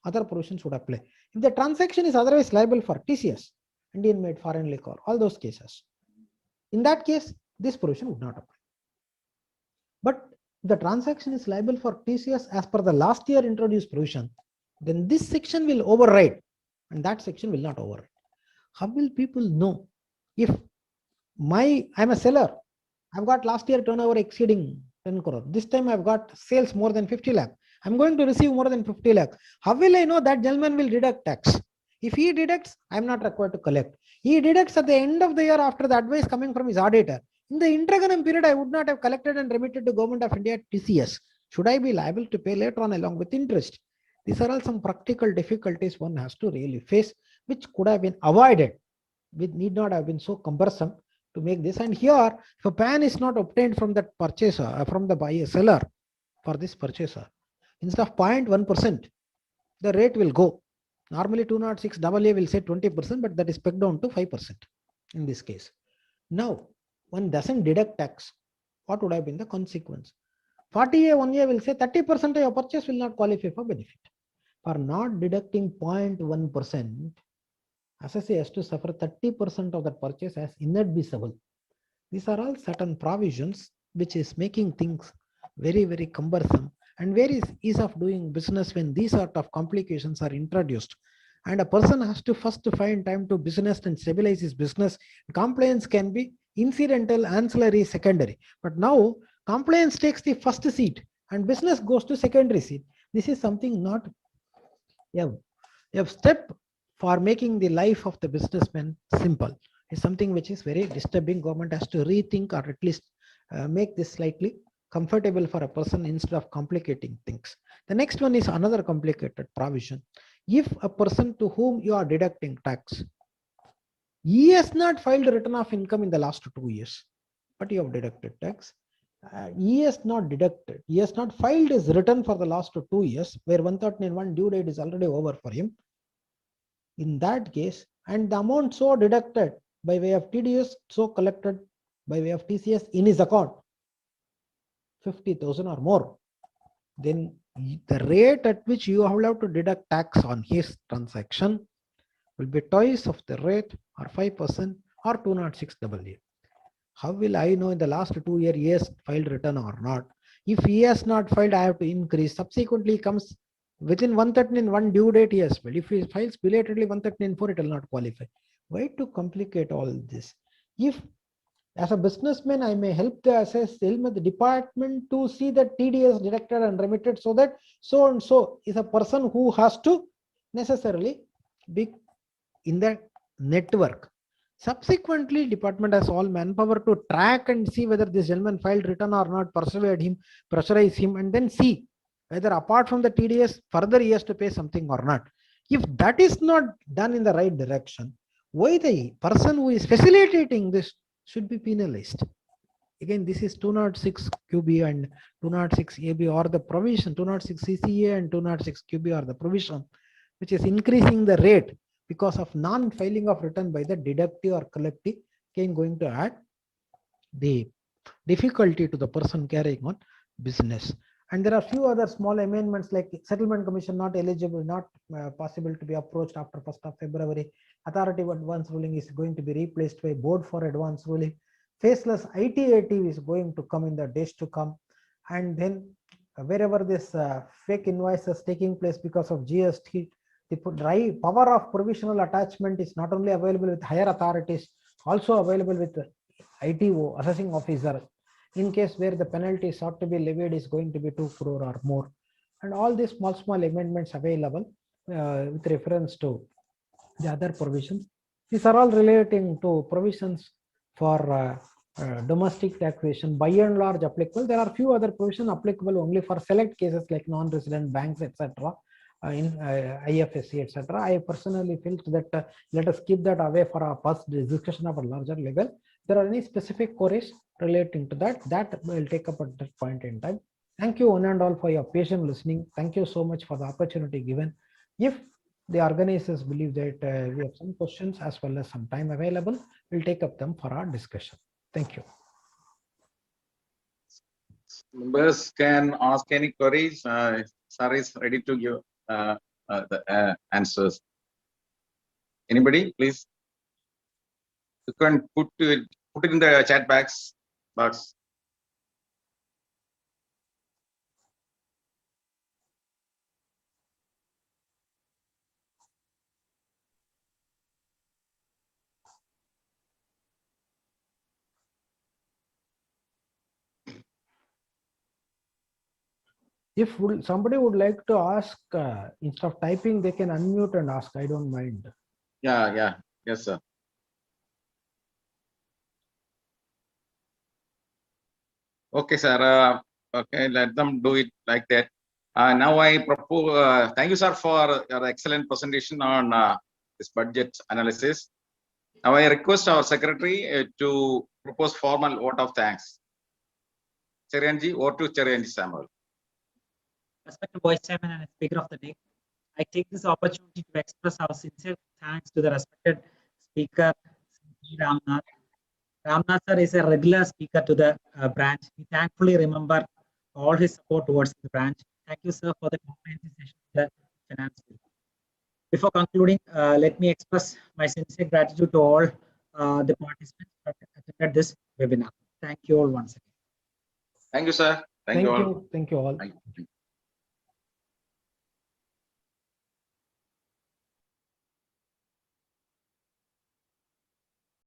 other provisions would apply. If the transaction is otherwise liable for TCS, Indian made foreign liquor, all those cases, in that case, this provision would not apply. But if the transaction is liable for TCS as per the last year introduced provision, then this section will override and that section will not override. How will people know if I'm a seller, I've got last year turnover exceeding 10 crore. This time I've got sales more than 50 lakh. I'm going to receive more than 50 lakh. How will I know that gentleman will deduct tax? If he deducts, I'm not required to collect. He deducts at the end of the year after the advice coming from his auditor. In the interim period, I would not have collected and remitted to Government of India TCS. Should I be liable to pay later on along with interest? These are all some practical difficulties one has to really face, which could have been avoided, which need not have been so cumbersome to make this. And here, if a PAN is not obtained from that purchaser, from the buyer seller for this purchaser, instead of 0.1%, the rate will go. Normally 206AA will say 20%, but that is pegged down to 5% in this case. Now, one doesn't deduct tax. What would have been the consequence? 40A 1A will say 30% of your purchase will not qualify for benefit. For not deducting 0.1%, assessee has to suffer 30% of that purchase as inadmissible. These are all certain provisions which is making things very, very cumbersome. And where is ease of doing business when these sort of complications are introduced? And a person has to first find time to business and stabilize his business. Compliance can be incidental, ancillary, secondary. But now compliance takes the first seat and business goes to secondary seat. This is something not a step for making the life of the businessman simple. It's something which is very disturbing. Government has to rethink or at least make this slightly comfortable for a person instead of complicating things. The next one is another complicated provision. If a person to whom you are deducting tax, he has not filed a return of income in the last 2 years, but you have deducted tax. He has not deducted, he has not filed his return for the last 2 years, where 139(1) due date is already over for him. In that case, and the amount so deducted by way of TDS, so collected by way of TCS in his account, 50,000 or more, then the rate at which you have to deduct tax on his transaction will be twice of the rate, or 5%, or 206AA. How will I know in the last 2 years he has filed return or not? If he has not filed, I have to increase. Subsequently comes within 139(1) due date, he has filed. If he files belatedly 139(4), it will not qualify. Why to complicate all this? If as a businessman, I may help the department to see that TDS deducted and remitted, so that so and so is a person who has to necessarily be in that network. Subsequently, department has all manpower to track and see whether this gentleman filed return or not, persuade him, pressurize him, and then see whether apart from the TDS, further he has to pay something or not. If that is not done in the right direction, why the person who is facilitating this should be penalized? Again, this is 206 QB and 206 AB or the provision, 206 CCA and 206 QB or the provision, which is increasing the rate because of non-filing of return by the deductive or collective, again going to add the difficulty to the person carrying on business. And there are few other small amendments like settlement commission not eligible, not possible to be approached after 1st of February. Authority of advance ruling is going to be replaced by board for advance ruling. Faceless ITAT is going to come in the days to come. And then wherever this fake invoices taking place because of GST, the power of provisional attachment is not only available with higher authorities, also available with ITO, assessing officer, in case where the penalty sought to be levied is going to be 2 crore or more. And all these small amendments available with reference to the other provisions. These are all relating to provisions for domestic taxation, by and large applicable. There are few other provisions applicable only for select cases like non-resident banks, etc. In IFSC, etc. I personally felt that let us keep that away for our first discussion of a larger level. There are any specific queries relating to that will take up at that point in time. Thank you one and all for your patient listening. Thank you so much for the opportunity given. If the organizers believe that we have some questions as well as some time available, we'll take up them for our discussion. Thank you. Members can ask any queries. Sir is ready to give the answers. Anybody, please? You can put it in the chat box. If somebody would like to ask, instead of typing, they can unmute and ask. I don't mind. Yeah. Yes, sir. Okay, sir. Okay, let them do it like that. Now I propose, thank you, sir, for your excellent presentation on this budget analysis. Now I request our secretary to propose formal vote of thanks. Cherianji, or to Cherianji Samuel. Respected Vice Chairman and Speaker of the Day, I take this opportunity to express our sincere thanks to the respected Speaker, Ramnath. Ramnath sir is a regular speaker to the branch. We thankfully remember all his support towards the branch. Thank you, sir, for the comprehensive session of the finance bill. Before concluding, let me express my sincere gratitude to all the participants that attended this webinar. Thank you all once again. Thank you, sir. Thank you all. Thank you all. Thank you.